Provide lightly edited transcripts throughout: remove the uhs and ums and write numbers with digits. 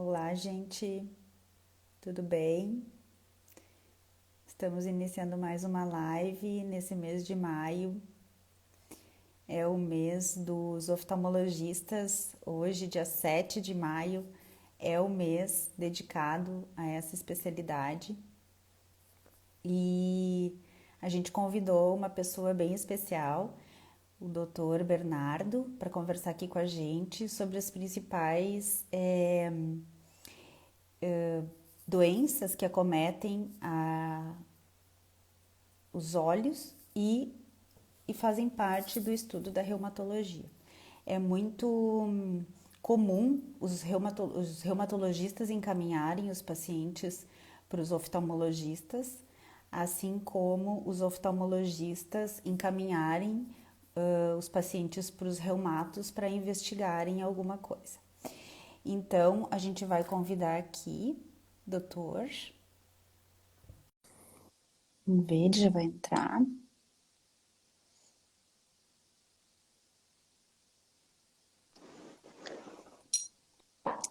Olá, gente, tudo bem? Estamos iniciando mais uma live nesse mês de maio. É o mês dos oftalmologistas. Hoje, dia 7 de maio, é o mês dedicado a essa especialidade. E a gente convidou uma pessoa bem especial, o Dr. Bernardo, para conversar aqui com a gente sobre as principais doenças que acometem os olhos e fazem parte do estudo da reumatologia. É muito comum os reumatologistas encaminharem os pacientes para os oftalmologistas, assim como os oftalmologistas encaminharem os pacientes para os reumatos para investigarem alguma coisa. Então, a gente vai convidar aqui, doutor. Vamos ver, ele já vai entrar.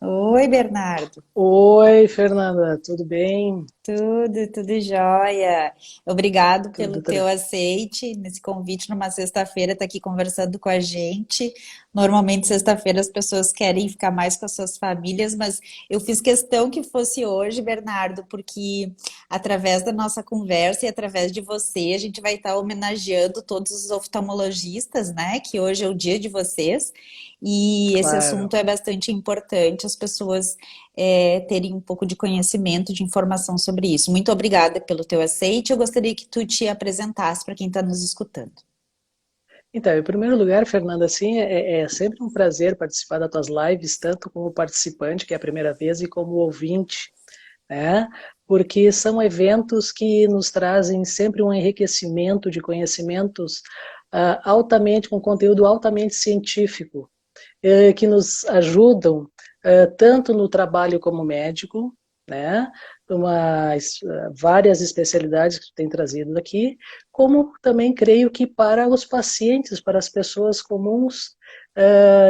Oi, Bernardo. Oi, Fernanda, tudo bem? Tudo jóia. Obrigado pelo Tudo teu tranquilo. aceite nesse convite numa sexta-feira, tá aqui conversando com a gente. Normalmente, sexta-feira, as pessoas querem ficar mais com as suas famílias, mas eu fiz questão que fosse hoje, Bernardo, porque através da nossa conversa e através de você, a gente vai estar homenageando todos os oftalmologistas, né? Que hoje é o dia de vocês. E esse assunto Claro. é bastante importante, as pessoas terem um pouco de conhecimento, de informação sobre isso. Muito obrigada pelo teu aceite. Eu gostaria que tu te apresentasse para quem está nos escutando. Então, em primeiro lugar, Fernanda, assim, é sempre um prazer participar das tuas lives, tanto como participante, que é a primeira vez, e como ouvinte, né? Porque são eventos que nos trazem sempre um enriquecimento de conhecimentos altamente, com conteúdo altamente científico, que nos ajudam tanto no trabalho como médico, né? Várias especialidades que tu tem trazido aqui, como também creio que para os pacientes, para as pessoas comuns,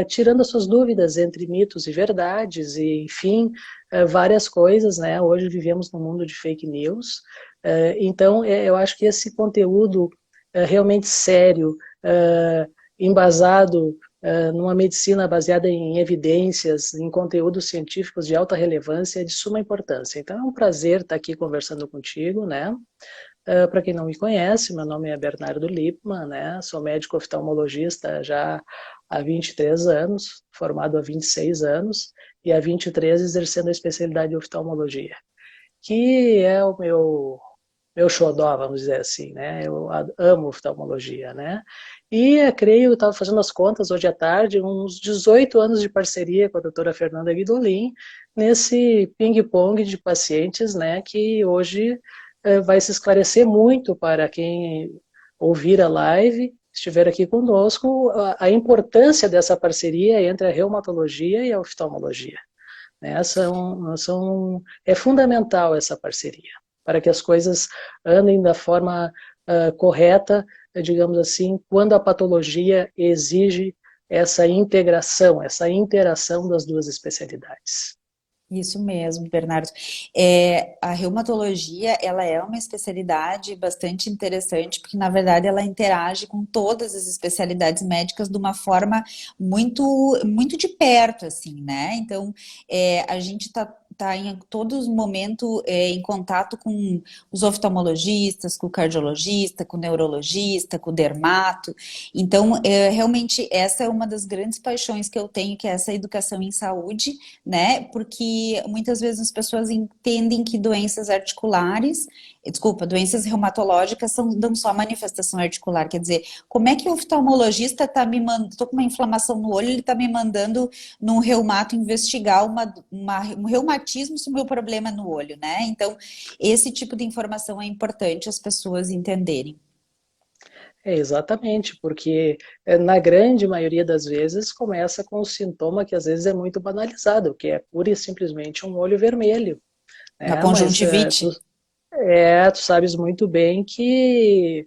tirando as suas dúvidas entre mitos e verdades, e enfim, várias coisas, né? Hoje vivemos num mundo de fake news, então eu acho que esse conteúdo realmente sério, embasado numa medicina baseada em evidências, em conteúdos científicos de alta relevância, é de suma importância. Então é um prazer estar aqui conversando contigo, né? Para quem não me conhece, meu nome é Bernardo Lippmann, né? Sou médico oftalmologista já há 23 anos, formado há 26 anos, e há 23 exercendo a especialidade de oftalmologia, que é o meu xodó, vamos dizer assim, né? Eu amo oftalmologia, né? E creio, eu estava fazendo as contas hoje à tarde, uns 18 anos de parceria com a doutora Fernanda Guidolin, nesse ping-pong de pacientes, né? Que hoje vai se esclarecer muito para quem ouvir a live, estiver aqui conosco, a importância dessa parceria entre a reumatologia e a oftalmologia, né? É fundamental essa parceria para que as coisas andem da forma correta, digamos assim, quando a patologia exige essa integração, essa interação das duas especialidades. Isso mesmo, Bernardo. A reumatologia, ela é uma especialidade bastante interessante, porque na verdade ela interage com todas as especialidades médicas de uma forma muito de perto, assim, né? Então, a gente tá em todo momento em contato com os oftalmologistas, com o cardiologista, com o neurologista, com o dermato. Então, realmente essa é uma das grandes paixões que eu tenho, que é essa educação em saúde, né? Porque muitas vezes as pessoas entendem que doenças articulares, desculpa, doenças reumatológicas dão só manifestação articular. Quer dizer, como é que o oftalmologista está me mandando, estou com uma inflamação no olho, ele está me mandando num reumato investigar um reumatismo se o meu problema é no olho, né? Então, esse tipo de informação é importante as pessoas entenderem. Exatamente, porque na grande maioria das vezes começa com um sintoma que às vezes é muito banalizado, que é pura e simplesmente um olho vermelho, Uma né? Mas conjuntivite? tu sabes muito bem que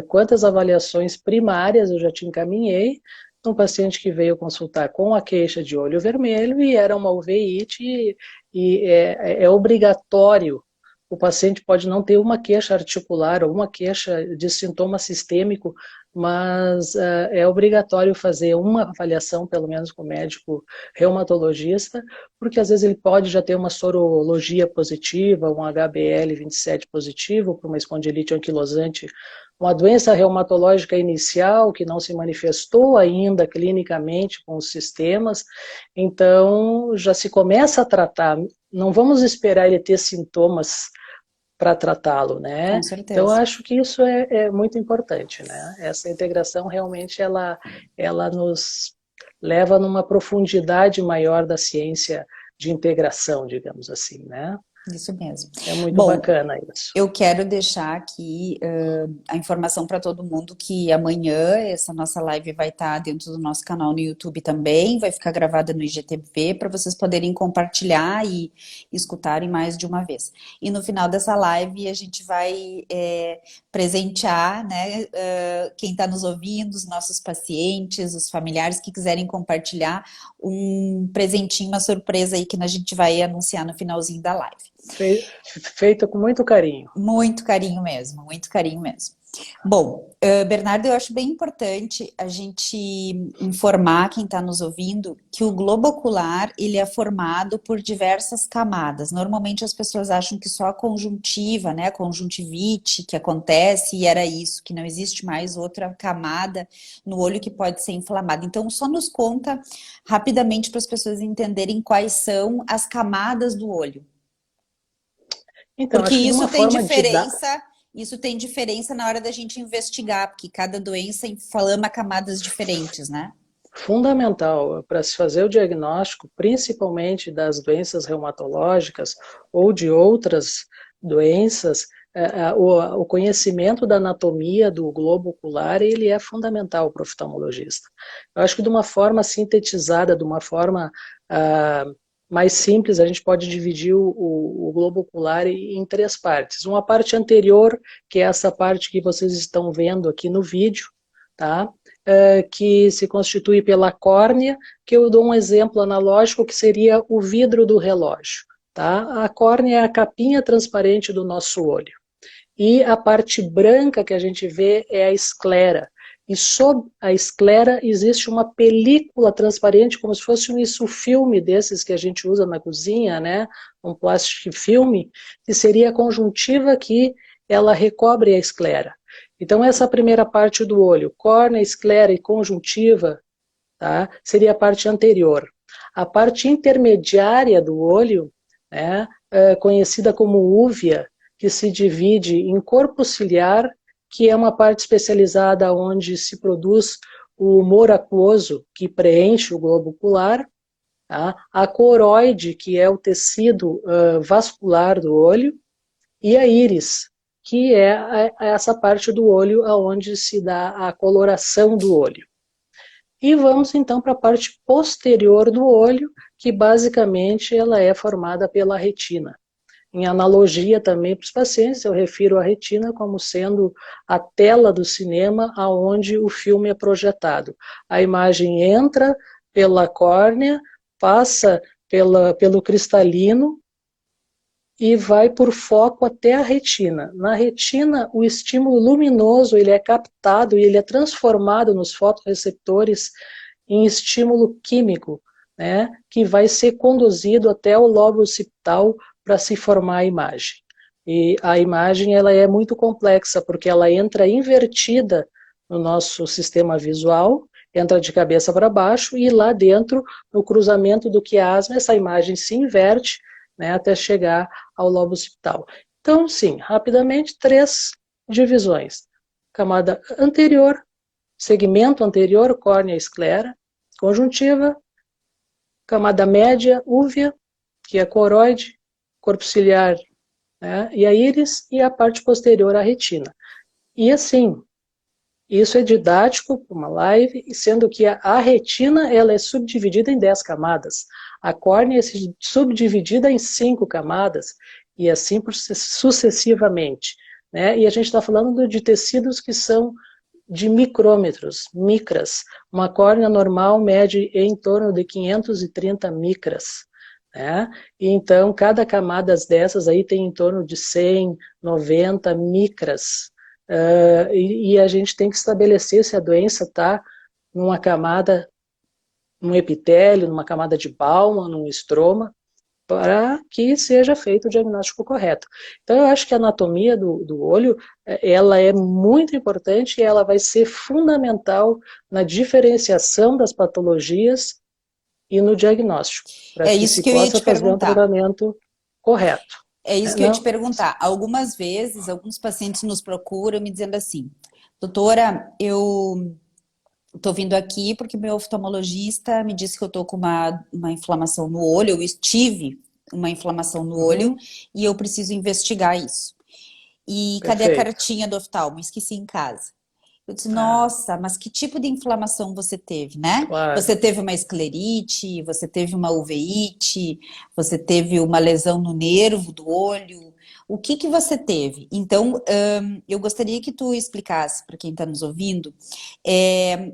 quantas avaliações primárias eu já te encaminhei, um paciente que veio consultar com a queixa de olho vermelho e era uma uveíte e é obrigatório. O paciente pode não ter uma queixa articular ou uma queixa de sintoma sistêmico, mas é obrigatório fazer uma avaliação, pelo menos com o médico reumatologista, porque às vezes ele pode já ter uma sorologia positiva, um HBL27 positivo para uma espondilite anquilosante, uma doença reumatológica inicial que não se manifestou ainda clinicamente com os sistemas, então já se começa a tratar. Não vamos esperar ele ter sintomas para tratá-lo, né? Com Então, eu certeza. acho que isso é muito importante, né? Essa integração realmente ela nos leva numa profundidade maior da ciência de integração, digamos assim, né? Isso mesmo. É muito Bom, bacana isso. eu quero deixar aqui a informação para todo mundo que amanhã essa nossa live vai estar dentro do nosso canal no YouTube também, vai ficar gravada no IGTV para vocês poderem compartilhar e escutarem mais de uma vez. E no final dessa live a gente vai presentear, né, quem está nos ouvindo, os nossos pacientes, os familiares que quiserem compartilhar um presentinho, uma surpresa aí que a gente vai anunciar no finalzinho da live. Feita com muito carinho. Muito carinho mesmo, muito carinho mesmo. Bom, Bernardo, eu acho bem importante a gente informar quem está nos ouvindo que o globo ocular ele é formado por diversas camadas. Normalmente as pessoas acham que só a conjuntiva, né, a conjuntivite que acontece e era isso, que não existe mais outra camada no olho que pode ser inflamada. Então, só nos conta rapidamente para as pessoas entenderem quais são as camadas do olho. Então, Porque acho que de uma forma isso tem diferença na hora da gente investigar, porque cada doença inflama camadas diferentes, né? fundamental para se fazer o diagnóstico, principalmente das doenças reumatológicas ou de outras doenças, o conhecimento da anatomia do globo ocular, ele é fundamental para o oftalmologista. Eu acho que de uma forma sintetizada, de uma forma mais simples, a gente pode dividir o globo ocular em três partes. Uma parte anterior, que é essa parte que vocês estão vendo aqui no vídeo, tá? Que se constitui pela córnea, que eu dou um exemplo analógico que seria o vidro do relógio. Tá? A córnea é a capinha transparente do nosso olho. E a parte branca que a gente vê é a esclera. E sob a esclera existe uma película transparente, como se fosse um isofilme desses que a gente usa na cozinha, né? Um plástico filme, que seria a conjuntiva que ela recobre a esclera. Então, essa primeira parte do olho, córnea, esclera e conjuntiva, tá? Seria a parte anterior. A parte intermediária do olho, né, conhecida como úvea, que se divide em corpo ciliar, que é uma parte especializada onde se produz o humor aquoso, que preenche o globo ocular, tá? A coroide, que é o tecido vascular do olho, e a íris, que é essa parte do olho onde se dá a coloração do olho. E vamos então para a parte posterior do olho, que basicamente ela é formada pela retina. Em analogia também para os pacientes, eu refiro a retina como sendo a tela do cinema aonde o filme é projetado. A imagem entra pela córnea, passa pelo cristalino, e vai por foco até a retina. Na retina, o estímulo luminoso ele é captado e ele é transformado nos fotorreceptores em estímulo químico, né, que vai ser conduzido até o lobo occipital para se formar a imagem. E a imagem ela é muito complexa, porque ela entra invertida no nosso sistema visual, entra de cabeça para baixo, e lá dentro, no cruzamento do quiasma, essa imagem se inverte, né, até chegar ao lobo occipital. Então, sim, rapidamente, três divisões. Camada anterior, segmento anterior, córnea esclera, conjuntiva, camada média, úvea, que é a coroide, corpo ciliar, né, e a íris, e a parte posterior, a retina. E assim, isso é didático para uma live, sendo que a retina ela é subdividida em 10 camadas. A córnea é subdividida em 5 camadas, e assim sucessivamente. Né? E a gente está falando de tecidos que são de micrômetros, micras. Uma córnea normal mede em torno de 530 micras, né? E então, cada camada dessas aí tem em torno de 100, 90 micras. E a gente tem que estabelecer se a doença está numa camada, num epitélio, numa camada de Baumann, num estroma, para que seja feito o diagnóstico correto. Então, eu acho que a anatomia do olho, ela é muito importante e ela vai ser fundamental na diferenciação das patologias e no diagnóstico, para É que isso se que eu ia possa te fazer um perguntar. tratamento correto. É isso que eu ia te Não, perguntar. Algumas vezes, alguns pacientes nos procuram me dizendo assim: doutora, eu tô vindo aqui porque meu oftalmologista me disse que eu tô com uma inflamação no olho, eu estive uma inflamação no olho uhum, e eu preciso investigar isso. E cadê a perfeito. cartinha do oftalmo? Esqueci em casa. Eu disse, Ah, nossa, mas que tipo de inflamação você teve, né? claro. Você teve uma esclerite, você teve uma uveíte, você teve uma lesão no nervo do olho. O que que você teve? Então, eu gostaria que tu explicasse para quem está nos ouvindo, é,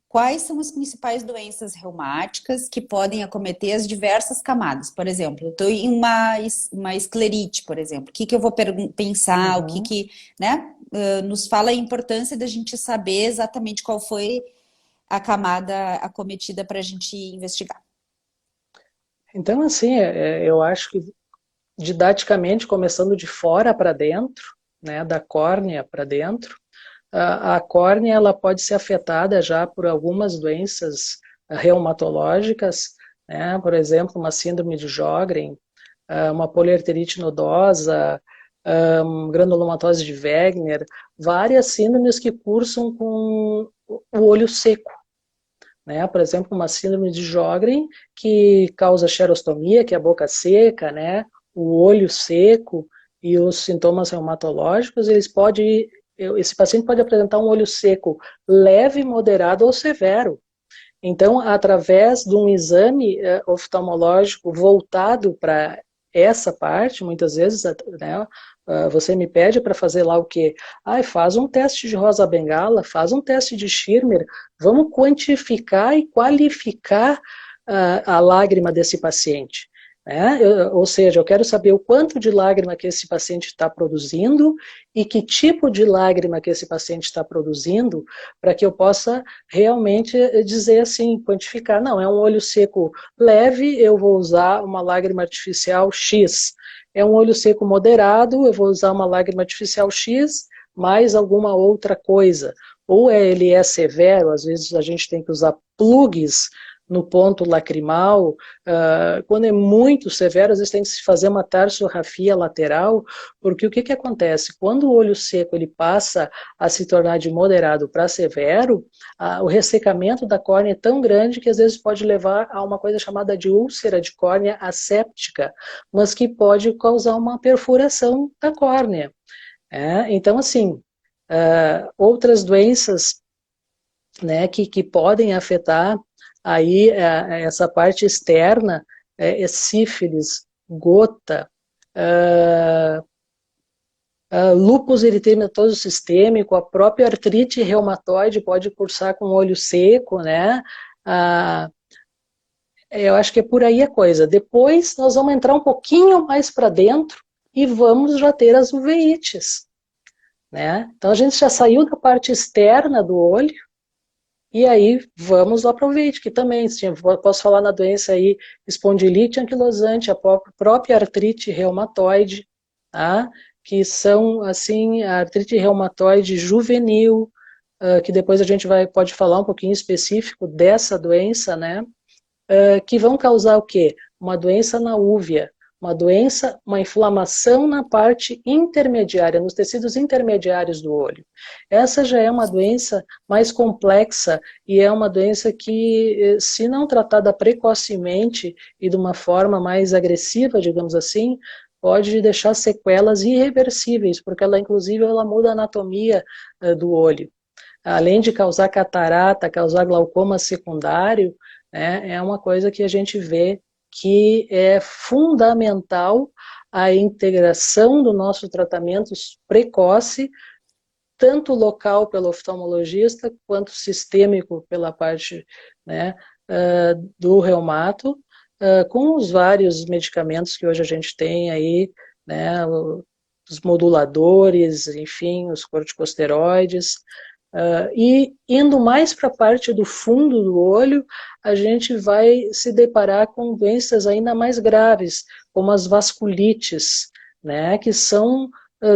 quais são as principais doenças reumáticas que podem acometer as diversas camadas? Por exemplo, eu estou em uma esclerite, por exemplo. O que que eu vou pensar? O que Uhum. que, né? Nos fala a importância da gente saber exatamente qual foi a camada acometida para a gente investigar. Então, assim, eu acho que didaticamente, começando de fora para dentro, né, da córnea para dentro, a córnea ela pode ser afetada já por algumas doenças reumatológicas, né, por exemplo, uma síndrome de Sjögren, uma poliarterite nodosa, granulomatose de Wegener, várias síndromes que cursam com o olho seco, né? Por exemplo, uma síndrome de Sjögren que causa xerostomia, que é a boca seca, né? O olho seco e os sintomas reumatológicos, esse paciente pode apresentar um olho seco leve, moderado ou severo. Então, através de um exame oftalmológico voltado para essa parte, muitas vezes, né, você me pede para fazer lá o quê? Faz um teste de rosa bengala, faz um teste de Schirmer, vamos quantificar e qualificar a lágrima desse paciente. Né? Ou seja, eu quero saber o quanto de lágrima que esse paciente está produzindo e que tipo de lágrima que esse paciente está produzindo, para que eu possa realmente dizer assim, quantificar. Não, é um olho seco leve, eu vou usar uma lágrima artificial X. É um olho seco moderado, eu vou usar uma lágrima artificial X, mais alguma outra coisa. Ou ele é severo, às vezes a gente tem que usar plugs no ponto lacrimal, quando é muito severo, às vezes tem que se fazer uma tarsorrafia lateral, porque o que que acontece? Quando o olho seco ele passa a se tornar de moderado para severo, o ressecamento da córnea é tão grande que às vezes pode levar a uma coisa chamada de úlcera de córnea asséptica, mas que pode causar uma perfuração da córnea. Então, assim, outras doenças, né, que podem afetar aí essa parte externa, sífilis, gota, uh, lúpus eritematoso sistêmico, a própria artrite reumatoide pode cursar com olho seco, né? Uh, eu acho que é por aí a coisa. Depois nós vamos entrar um pouquinho mais para dentro e vamos já ter as uveites, né? Então a gente já saiu da parte externa do olho. E aí, vamos ao Provide, que também, posso falar na doença aí, espondilite anquilosante, a própria artrite reumatoide, tá? Que são, assim, a artrite reumatoide juvenil, que depois a gente pode falar um pouquinho específico dessa doença, né? Que vão causar o quê? Uma doença na úvea, uma doença, uma inflamação na parte intermediária, nos tecidos intermediários do olho. Essa já é uma doença mais complexa e é uma doença que, se não tratada precocemente e de uma forma mais agressiva, digamos assim, pode deixar sequelas irreversíveis, porque ela, inclusive, ela muda a anatomia do olho. Além de causar catarata, causar glaucoma secundário, né, é uma coisa que a gente vê que é fundamental a integração do nosso tratamento precoce, tanto local pelo oftalmologista, quanto sistêmico pela parte, né, do reumato, com os vários medicamentos que hoje a gente tem aí, né, os moduladores, enfim, os corticosteroides, e indo mais para a parte do fundo do olho, a gente vai se deparar com doenças ainda mais graves, como as vasculites, né, que são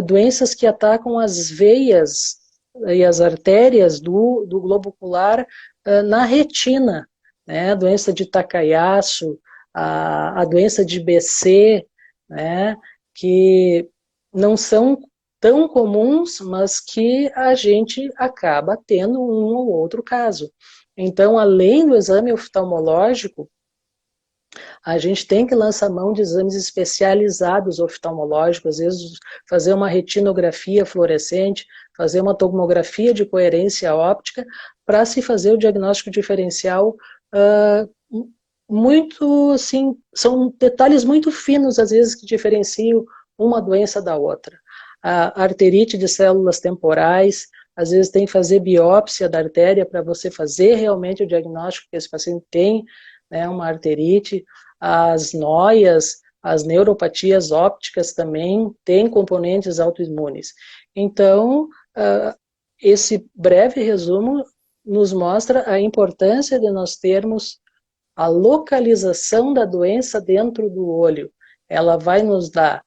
doenças que atacam as veias e as artérias do globo ocular na retina, né, a doença de Takayasu, a doença de BC, né, que não são tão comuns, mas que a gente acaba tendo um ou outro caso. Então, além do exame oftalmológico, a gente tem que lançar mão de exames especializados oftalmológicos, às vezes fazer uma retinografia fluorescente, fazer uma tomografia de coerência óptica, para se fazer o diagnóstico diferencial muito, assim, são detalhes muito finos, às vezes, que diferenciam uma doença da outra. A arterite de células temporais, às vezes tem que fazer biópsia da artéria para você fazer realmente o diagnóstico que esse paciente tem, né, uma arterite. As noias, as neuropatias ópticas também têm componentes autoimunes. Então, esse breve resumo nos mostra a importância de nós termos a localização da doença dentro do olho. Ela vai nos dar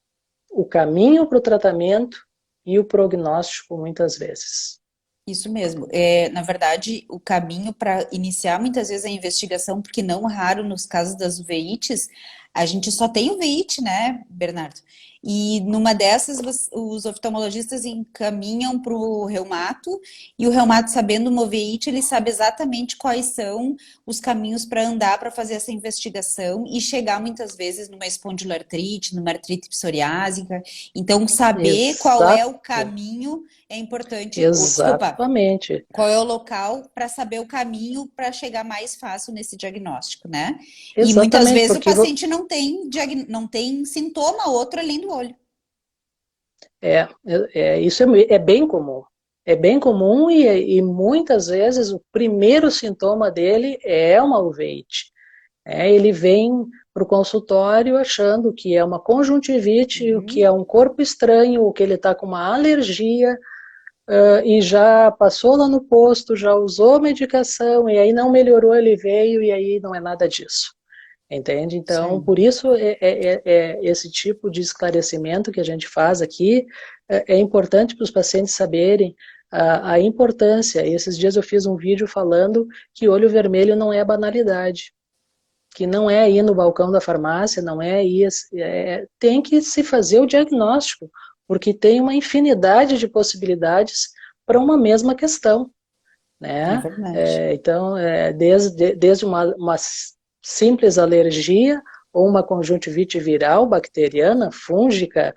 o caminho para o tratamento e o prognóstico, muitas vezes. Isso mesmo. Na verdade, o caminho para iniciar muitas vezes a investigação, porque não raro nos casos das uveites, a gente só tem uveíte, né, Bernardo? E numa dessas, os oftalmologistas encaminham para o reumato, e o reumato, sabendo uma uveíte, ele sabe exatamente quais são os caminhos para andar para fazer essa investigação e chegar muitas vezes numa espondiloartrite, numa artrite psoriásica. Então, saber qual é Exato, o caminho é importante, desculpa, exatamente. qual é o local para saber o caminho para chegar mais fácil nesse diagnóstico, né? E muitas Exatamente, vezes o porque paciente não tem sintoma outro além do olho. isso é bem comum. É bem comum e muitas vezes o primeiro sintoma dele é uma uveite. Ele vem para o consultório achando que é uma conjuntivite, que é um corpo estranho, que ele está com uma alergia, e já passou lá no posto, já usou medicação, e aí não melhorou, ele veio, e aí não é nada disso. Entende? Então, Sim. por isso, esse tipo de esclarecimento que a gente faz aqui é importante para os pacientes saberem a importância. Esses dias eu fiz um vídeo falando que olho vermelho não é banalidade, que não é ir no balcão da farmácia, não é ir, tem que se fazer o diagnóstico, porque tem uma infinidade de possibilidades para uma mesma questão, É né? verdade. Então, desde uma simples alergia ou uma conjuntivite viral, bacteriana, fúngica,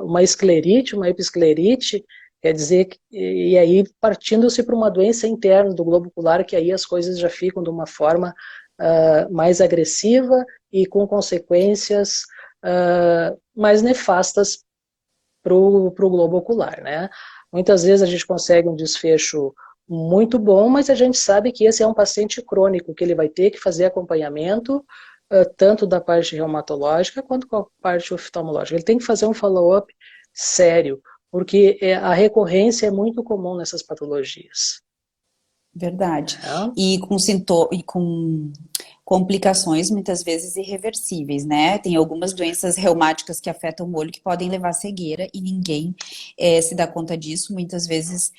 uma esclerite, uma episclerite, quer dizer, e aí partindo-se para uma doença interna do globo ocular, que aí as coisas já ficam de uma forma mais agressiva e com consequências mais nefastas para o globo ocular, né? Muitas vezes a gente consegue um desfecho muito bom, mas a gente sabe que esse é um paciente crônico, que ele vai ter que fazer acompanhamento, tanto da parte reumatológica quanto com a parte oftalmológica. Ele tem que fazer um follow-up sério, porque a recorrência é muito comum nessas patologias. Verdade. Né? E com complicações muitas vezes irreversíveis, né? Tem algumas doenças reumáticas que afetam o olho que podem levar à cegueira e ninguém se dá conta disso. Muitas vezes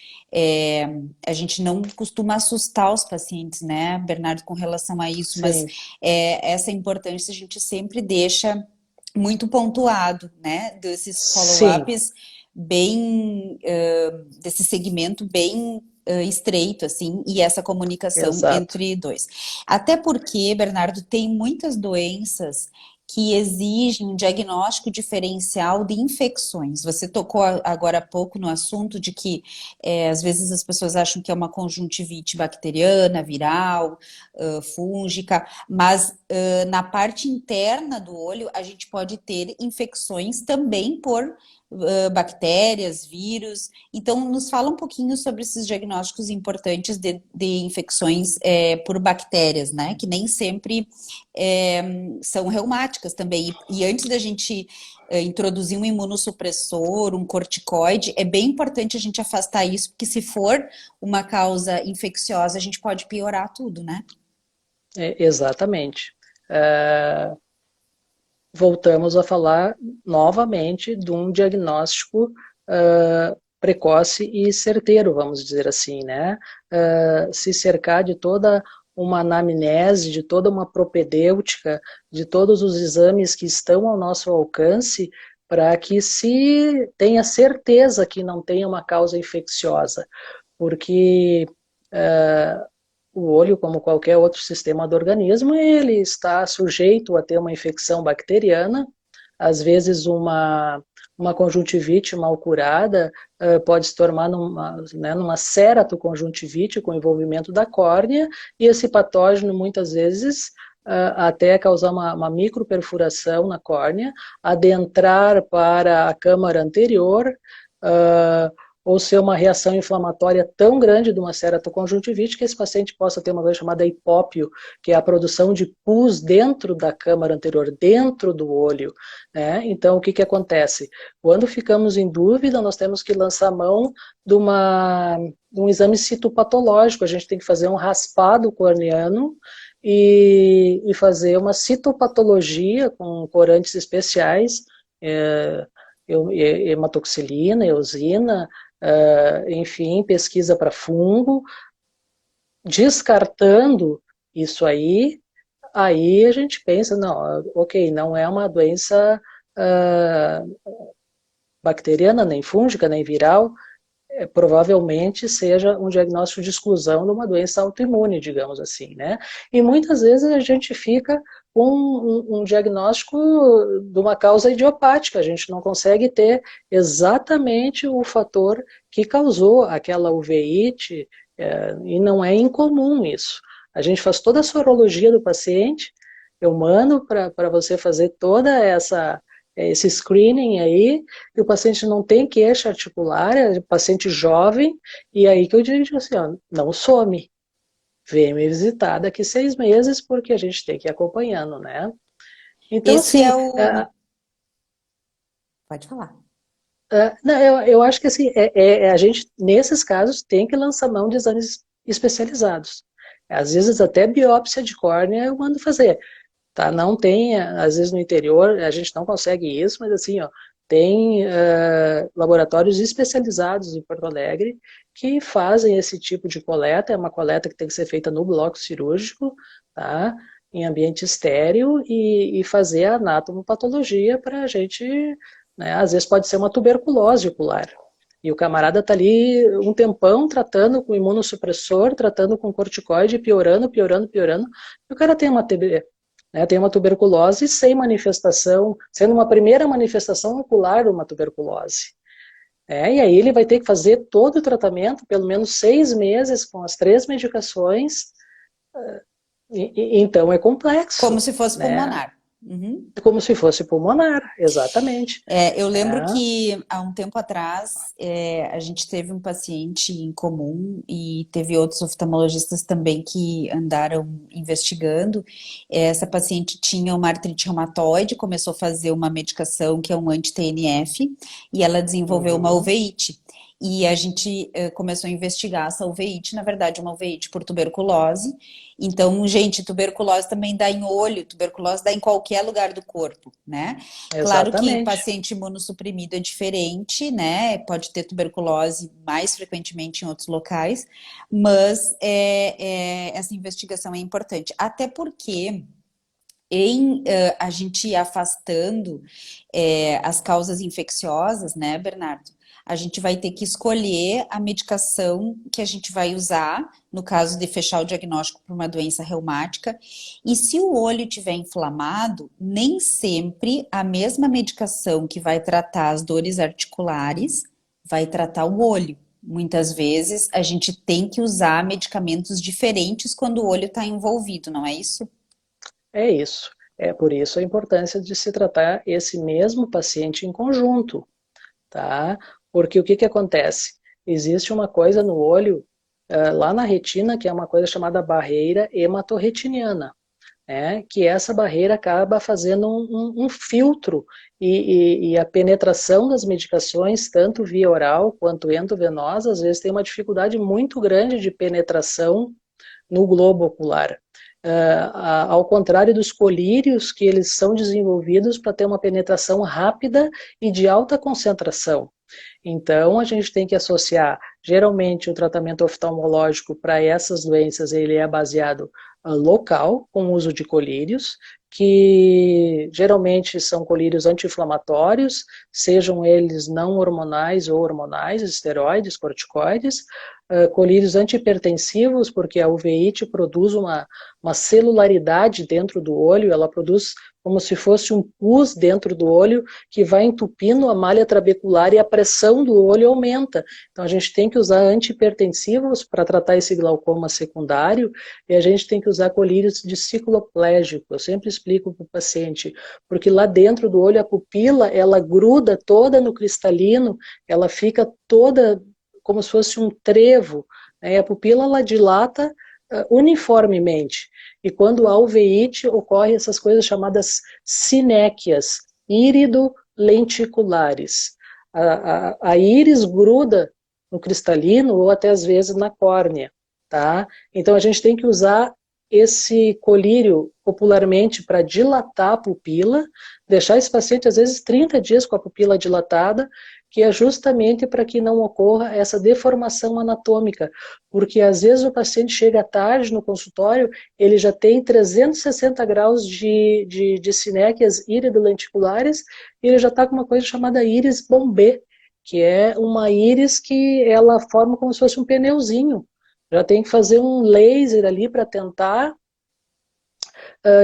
a gente não costuma assustar os pacientes, né, Bernardo, com relação a isso, mas Sim, essa importância a gente sempre deixa muito pontuado, né? Desses sim, follow-ups bem, desse segmento bem estreito, assim, e essa comunicação exato. entre dois. Até porque, Bernardo, tem muitas doenças que exigem um diagnóstico diferencial de infecções. Você tocou agora há pouco no assunto de que às vezes as pessoas acham que é uma conjuntivite bacteriana, viral, fúngica, mas na parte interna do olho a gente pode ter infecções também por bactérias, vírus. Então, nos fala um pouquinho sobre esses diagnósticos importantes de infecções por bactérias, né? Que nem sempre são reumáticas também. E antes da gente introduzir um imunossupressor, um corticoide, é bem importante a gente afastar isso, porque se for uma causa infecciosa, a gente pode piorar tudo, né? Exatamente. Voltamos a falar novamente de um diagnóstico precoce e certeiro, vamos dizer assim, né? Se cercar de toda uma anamnese, de toda uma propedêutica, de todos os exames que estão ao nosso alcance, para que se tenha certeza que não tenha uma causa infecciosa, porque o olho, como qualquer outro sistema do organismo, ele está sujeito a ter uma infecção bacteriana, às vezes uma conjuntivite mal curada pode se tornar numa ceratoconjuntivite com envolvimento da córnea, e esse patógeno muitas vezes até causar uma microperfuração na córnea, adentrar para a câmara anterior, ou ser uma reação inflamatória tão grande de uma ceratoconjuntivite que esse paciente possa ter uma coisa chamada hipópio, que é a produção de pus dentro da câmara anterior, dentro do olho, né? Então, o que acontece? Quando ficamos em dúvida, nós temos que lançar mão de um exame citopatológico, a gente tem que fazer um raspado corneano e fazer uma citopatologia com corantes especiais, hematoxilina, eosina, enfim, pesquisa para fungo, descartando isso aí a gente pensa, não, ok, não é uma doença bacteriana, nem fúngica, nem viral, provavelmente seja um diagnóstico de exclusão de uma doença autoimune, digamos assim, né? E muitas vezes a gente fica com um diagnóstico de uma causa idiopática, a gente não consegue ter exatamente o fator que causou aquela uveíte, e não é incomum isso. A gente faz toda a sorologia do paciente, eu mando para você fazer toda esse screening aí, e o paciente não tem queixa articular, é paciente jovem, e aí que eu digo assim, ó, não some, vem me visitar daqui 6 meses, porque a gente tem que ir acompanhando, né? Então, Esse assim, é o. Pode falar. não, eu acho que assim, a gente, nesses casos, tem que lançar mão de exames especializados. Às vezes até biópsia de córnea eu mando fazer. Tá? Não tem, às vezes no interior a gente não consegue isso, mas assim, ó, tem laboratórios especializados em Porto Alegre que fazem esse tipo de coleta, é uma coleta que tem que ser feita no bloco cirúrgico, tá? Em ambiente estéril e fazer a anatomopatologia para a gente, né? Às vezes pode ser uma tuberculose ocular. E o camarada tá ali um tempão tratando com imunossupressor, tratando com corticoide, piorando, piorando, piorando, e o cara tem uma TB, né, tem uma tuberculose sem manifestação, sendo uma primeira manifestação ocular de uma tuberculose. E aí ele vai ter que fazer todo o tratamento, pelo menos 6 meses, com as 3 medicações, então é Como complexo, se fosse né? pulmonar. Uhum. Como se fosse pulmonar, exatamente. Eu lembro É. que há um tempo atrás a gente teve um paciente em comum e teve outros oftalmologistas também que andaram investigando. Essa paciente tinha uma artrite reumatoide, começou a fazer uma medicação que é um anti-TNF e ela desenvolveu uma Uhum. uveíte. E a gente começou a investigar essa uveíte, na verdade, uma uveíte por tuberculose. Então, gente, tuberculose também dá em olho, tuberculose dá em qualquer lugar do corpo, né? Claro que Exatamente. paciente imunossuprimido é diferente, né? Pode ter tuberculose mais frequentemente em outros locais, mas essa investigação é importante. Até porque a gente ir afastando as causas infecciosas, né, Bernardo? A gente vai ter que escolher a medicação que a gente vai usar, no caso de fechar o diagnóstico para uma doença reumática. E se o olho estiver inflamado, nem sempre a mesma medicação que vai tratar as dores articulares vai tratar o olho. Muitas vezes a gente tem que usar medicamentos diferentes quando o olho está envolvido, não é isso? É isso. É por isso a importância de se tratar esse mesmo paciente em conjunto. tá? Porque o que que acontece? Existe uma coisa no olho, lá na retina, que é uma coisa chamada barreira hematorretiniana, né? Que essa barreira acaba fazendo um filtro e a penetração das medicações, tanto via oral quanto endovenosa, às vezes tem uma dificuldade muito grande de penetração no globo ocular. Ao contrário dos colírios, que eles são desenvolvidos para ter uma penetração rápida e de alta concentração. Então, a gente tem que associar, geralmente, o tratamento oftalmológico para essas doenças, ele é baseado local, com o uso de colírios, que geralmente são colírios anti-inflamatórios, sejam eles não hormonais ou hormonais, esteroides, corticoides, colírios antihipertensivos, porque a uveíte produz uma celularidade dentro do olho, ela produz como se fosse um pus dentro do olho que vai entupindo a malha trabecular e a pressão do olho aumenta. Então a gente tem que usar antihipertensivos para tratar esse glaucoma secundário e a gente tem que usar colírios de cicloplégico. Eu sempre explico para o paciente, porque lá dentro do olho a pupila, ela gruda toda no cristalino, ela fica toda como se fosse um trevo, né? A pupila ela dilata uniformemente. E quando há uveíte, ocorre essas coisas chamadas sinéquias, írido-lenticulares. A íris gruda no cristalino ou até às vezes na córnea, tá? Então a gente tem que usar esse colírio popularmente para dilatar a pupila, deixar esse paciente às vezes 30 dias com a pupila dilatada, que é justamente para que não ocorra essa deformação anatômica, porque às vezes o paciente chega tarde no consultório, ele já tem 360 graus de sinéquias iridolenticulares, e ele já está com uma coisa chamada íris bombê, que é uma íris que ela forma como se fosse um pneuzinho. Já tem que fazer um laser ali para tentar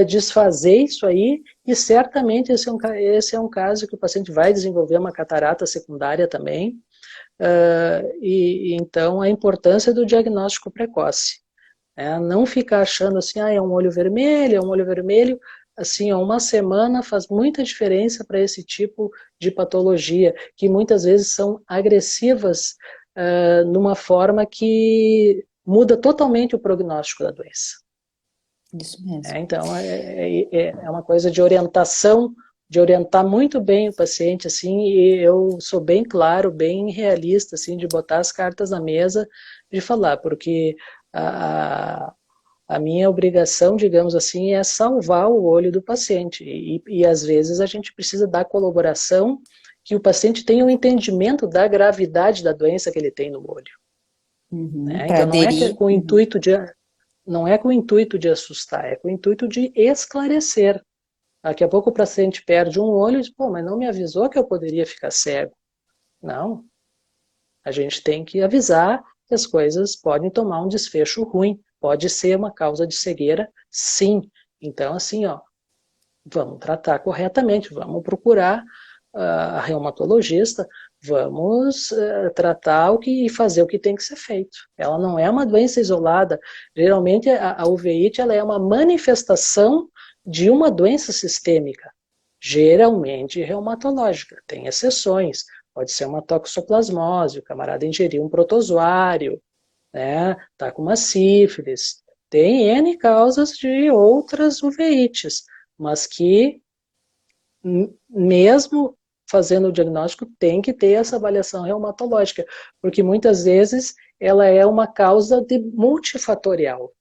desfazer isso aí, e certamente esse é um caso que o paciente vai desenvolver uma catarata secundária também, e então a importância do diagnóstico precoce. Não ficar achando assim, é um olho vermelho, assim, uma semana faz muita diferença para esse tipo de patologia, que muitas vezes são agressivas, numa forma que muda totalmente o prognóstico da doença. Isso mesmo. Então, é uma coisa de orientação, de orientar muito bem o paciente, assim, e eu sou bem claro, bem realista, assim, de botar as cartas na mesa, de falar, porque a minha obrigação, digamos assim, é salvar o olho do paciente, e às vezes a gente precisa dar colaboração, que o paciente tenha um entendimento da gravidade da doença que ele tem no olho. Uhum, para Então, não é aderir. com o Uhum. intuito de não é com o intuito de assustar, é com o intuito de esclarecer. Daqui a pouco o paciente perde um olho e diz, pô, mas não me avisou que eu poderia ficar cego. Não, a gente tem que avisar que as coisas podem tomar um desfecho ruim, pode ser uma causa de cegueira, sim. Então, assim, ó, vamos tratar corretamente, vamos procurar a reumatologista, vamos tratar e fazer o que tem que ser feito. Ela não é uma doença isolada. Geralmente a uveíte ela é uma manifestação de uma doença sistêmica, geralmente reumatológica. Tem exceções. Pode ser uma toxoplasmose, o camarada ingeriu um protozoário, né? Tá com uma sífilis. Tem N causas de outras uveites, mas que mesmo fazendo o diagnóstico, tem que ter essa avaliação reumatológica, porque muitas vezes ela é uma causa de multifatorial.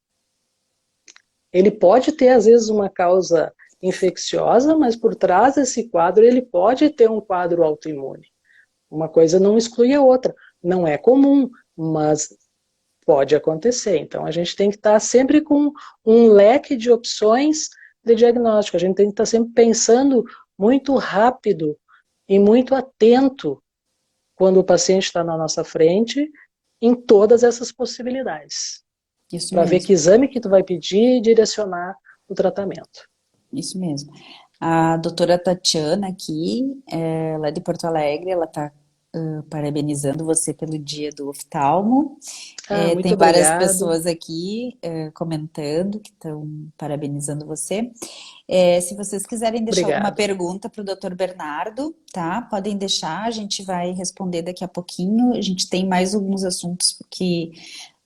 Ele pode ter, às vezes, uma causa infecciosa, mas por trás desse quadro ele pode ter um quadro autoimune. Uma coisa não exclui a outra. Não é comum, mas pode acontecer. Então, a gente tem que estar sempre com um leque de opções de diagnóstico. A gente tem que estar sempre pensando muito rápido e muito atento quando o paciente está na nossa frente em todas essas possibilidades. Isso Para ver que mesmo. exame que tu vai pedir e direcionar o tratamento. Isso mesmo. A doutora Tatiana aqui, ela é de Porto Alegre, ela está parabenizando você pelo dia do oftalmo. Ah, muito Tem várias obrigado. pessoas aqui comentando que estão parabenizando você. Se vocês quiserem deixar alguma Obrigado. pergunta para o Dr. Bernardo, tá? Podem deixar, a gente vai responder daqui a pouquinho. A gente tem mais alguns assuntos que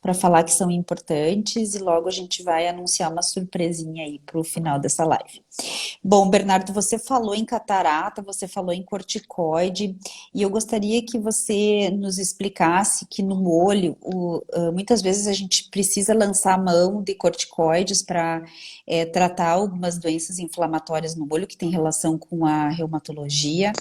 para falar que são importantes e logo a gente vai anunciar uma surpresinha aí para o final dessa live. Bom, Bernardo, você falou em catarata, você falou em corticoide, e eu gostaria que você nos explicasse que no olho, muitas vezes a gente precisa lançar a mão de corticoides para tratar algumas doenças inflamatórias no olho que tem relação com a reumatologia,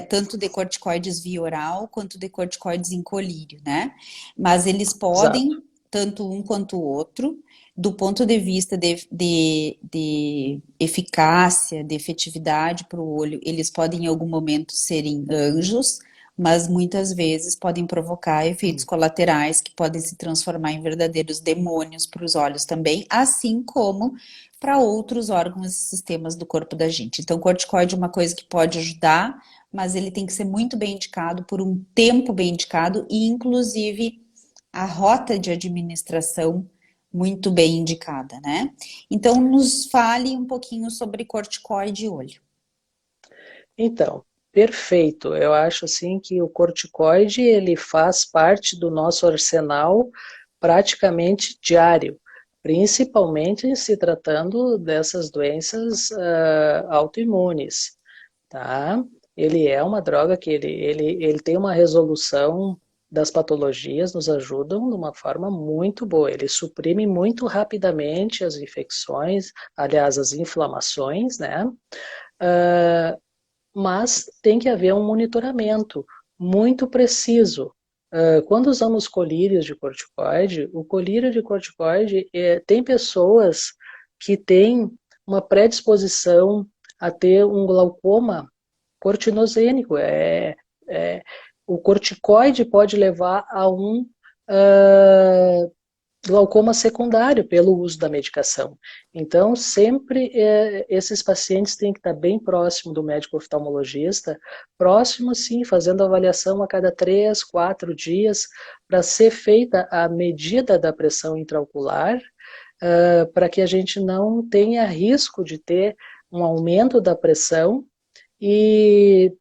tanto de corticoides via oral quanto de corticoides em colírio, né? Mas eles Exato. podem, tanto um quanto o outro, do ponto de vista de eficácia, de efetividade para o olho, eles podem em algum momento serem anjos, mas muitas vezes podem provocar efeitos colaterais que podem se transformar em verdadeiros demônios para os olhos também, assim como para outros órgãos e sistemas do corpo da gente. Então, corticoide é uma coisa que pode ajudar, mas ele tem que ser muito bem indicado por um tempo bem indicado e, inclusive, a rota de administração muito bem indicada, né? Então, nos fale um pouquinho sobre corticoide e olho. Então, perfeito. Eu acho assim que o corticoide ele faz parte do nosso arsenal praticamente diário, principalmente se tratando dessas doenças autoimunes, tá? Ele é uma droga que ele tem uma resolução das patologias, nos ajudam de uma forma muito boa. Ele suprime muito rapidamente as infecções, aliás, as inflamações, né? Uh, mas tem que haver um monitoramento muito preciso. Quando usamos colírios de corticoide, o colírio de corticoide tem pessoas que têm uma predisposição a ter um glaucoma cortinosênico. O corticoide pode levar a um glaucoma secundário pelo uso da medicação. Então, sempre esses pacientes têm que estar bem próximo do médico oftalmologista, próximo sim, fazendo avaliação a cada 3, 4 dias, para ser feita a medida da pressão intraocular, para que a gente não tenha risco de ter um aumento da pressão e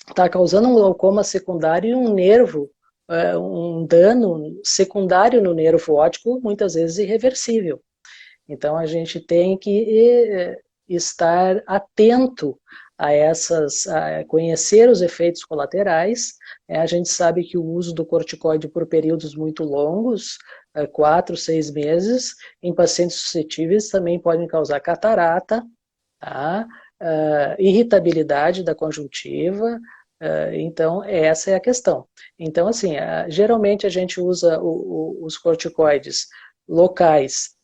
está causando um glaucoma secundário e um nervo, um dano secundário no nervo óptico, muitas vezes irreversível. Então a gente tem que estar atento a conhecer os efeitos colaterais. A gente sabe que o uso do corticoide por períodos muito longos, 4, 6 meses, em pacientes suscetíveis também podem causar catarata, tá? Irritabilidade da conjuntiva. Então, essa é a questão. Então, assim, geralmente a gente usa os corticoides locais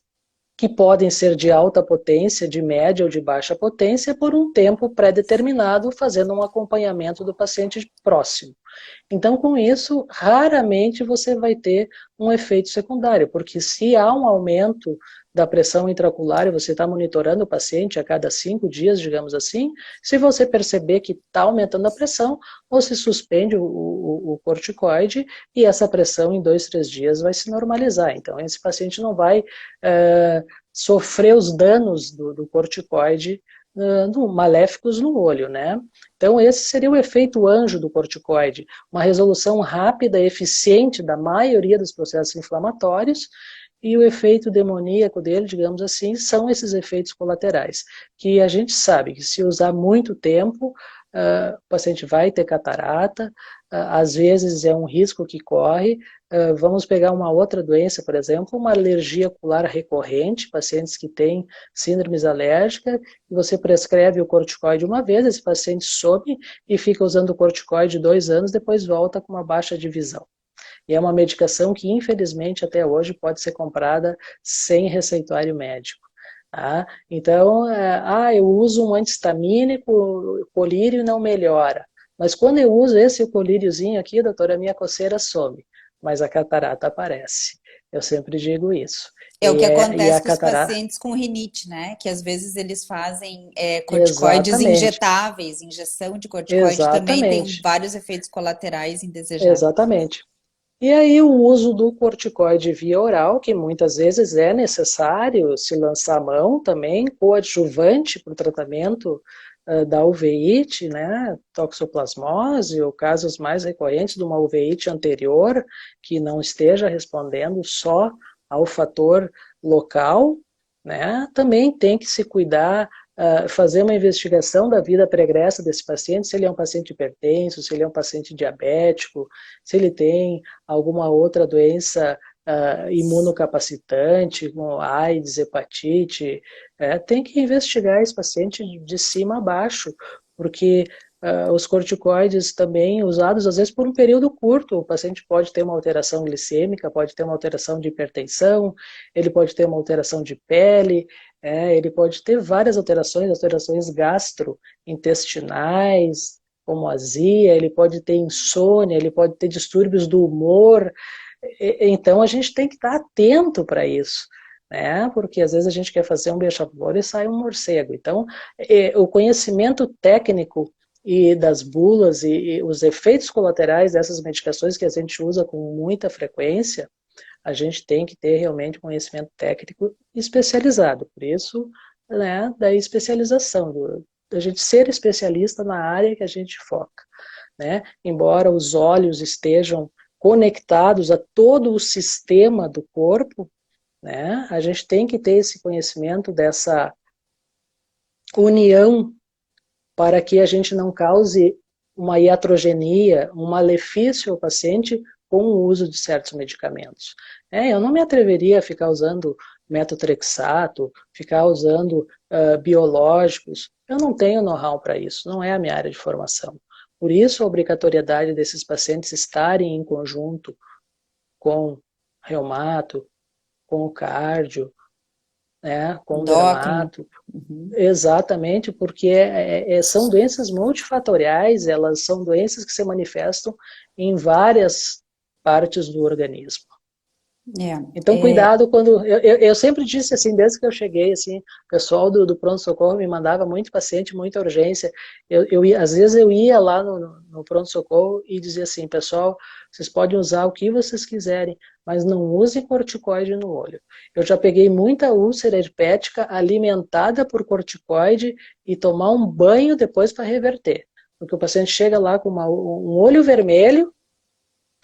que podem ser de alta potência, de média ou de baixa potência, por um tempo pré-determinado, fazendo um acompanhamento do paciente próximo. Então, com isso, raramente você vai ter um efeito secundário, porque se há um aumento da pressão intraocular e você está monitorando o paciente a cada 5 dias, digamos assim, se você perceber que está aumentando a pressão, você suspende o corticoide e essa pressão em 2, 3 dias vai se normalizar. Então, esse paciente não vai sofrer os danos do corticoide maléficos no olho, né? Então, esse seria o efeito anjo do corticoide, uma resolução rápida e eficiente da maioria dos processos inflamatórios, e o efeito demoníaco dele, digamos assim, são esses efeitos colaterais, que a gente sabe que se usar muito tempo, o paciente vai ter catarata, às vezes é um risco que corre. Vamos pegar uma outra doença, por exemplo, uma alergia ocular recorrente, pacientes que têm síndromes alérgicas, e você prescreve o corticoide uma vez, esse paciente some e fica usando o corticoide 2 anos, depois volta com uma baixa de visão. E é uma medicação que, infelizmente, até hoje pode ser comprada sem receituário médico. Tá? Então, eu uso um antihistamínico, o colírio não melhora. Mas quando eu uso esse colíriozinho aqui, doutora, a minha coceira some, mas a catarata aparece. Eu sempre digo isso. É o que E acontece a com os catarata, pacientes com rinite, né? Que às vezes eles fazem corticoides exatamente, injetáveis. Injeção de corticoide também tem exatamente, vários efeitos colaterais indesejáveis. exatamente. E aí o uso do corticoide via oral, que muitas vezes é necessário se lançar a mão também, coadjuvante para o tratamento da uveíte, né, toxoplasmose, ou casos mais recorrentes de uma uveíte anterior, que não esteja respondendo só ao fator local, né, também tem que se cuidar, fazer uma investigação da vida pregressa desse paciente, se ele é um paciente hipertenso, se ele é um paciente diabético, se ele tem alguma outra doença imunocapacitante, como AIDS, hepatite, tem que investigar esse paciente de cima a baixo, porque os corticoides também usados às vezes por um período curto, o paciente pode ter uma alteração glicêmica, pode ter uma alteração de hipertensão, ele pode ter uma alteração de pele, ele pode ter várias alterações, alterações gastrointestinais, como azia, ele pode ter insônia, ele pode ter distúrbios do humor. Então a gente tem que estar atento para isso, né? Porque às vezes a gente quer fazer um beija-flor e sai um morcego. Então, o conhecimento técnico e das bulas e os efeitos colaterais dessas medicações que a gente usa com muita frequência, a gente tem que ter realmente conhecimento técnico especializado. Por isso, né, da especialização, da gente ser especialista na área que a gente foca, né? Embora os olhos estejam conectados a todo o sistema do corpo, né? A gente tem que ter esse conhecimento dessa união para que a gente não cause uma iatrogenia, um malefício ao paciente com o uso de certos medicamentos. Eu não me atreveria a ficar usando metotrexato, ficar usando biológicos. Eu não tenho know-how para isso, não é a minha área de formação. Por isso, a obrigatoriedade desses pacientes estarem em conjunto com reumato, com o cardio, né, com o Endócrino. dermato, Uhum. exatamente, porque são doenças multifatoriais, elas são doenças que se manifestam em várias partes do organismo. Então, É, cuidado quando... Eu sempre disse assim, desde que eu cheguei, assim, o pessoal do pronto-socorro me mandava muito paciente, muita urgência. Às vezes eu ia lá no pronto-socorro e dizia assim, pessoal, vocês podem usar o que vocês quiserem, mas não usem corticoide no olho. Eu já peguei muita úlcera herpética alimentada por corticoide e tomar um banho depois para reverter. Porque o paciente chega lá com um olho vermelho,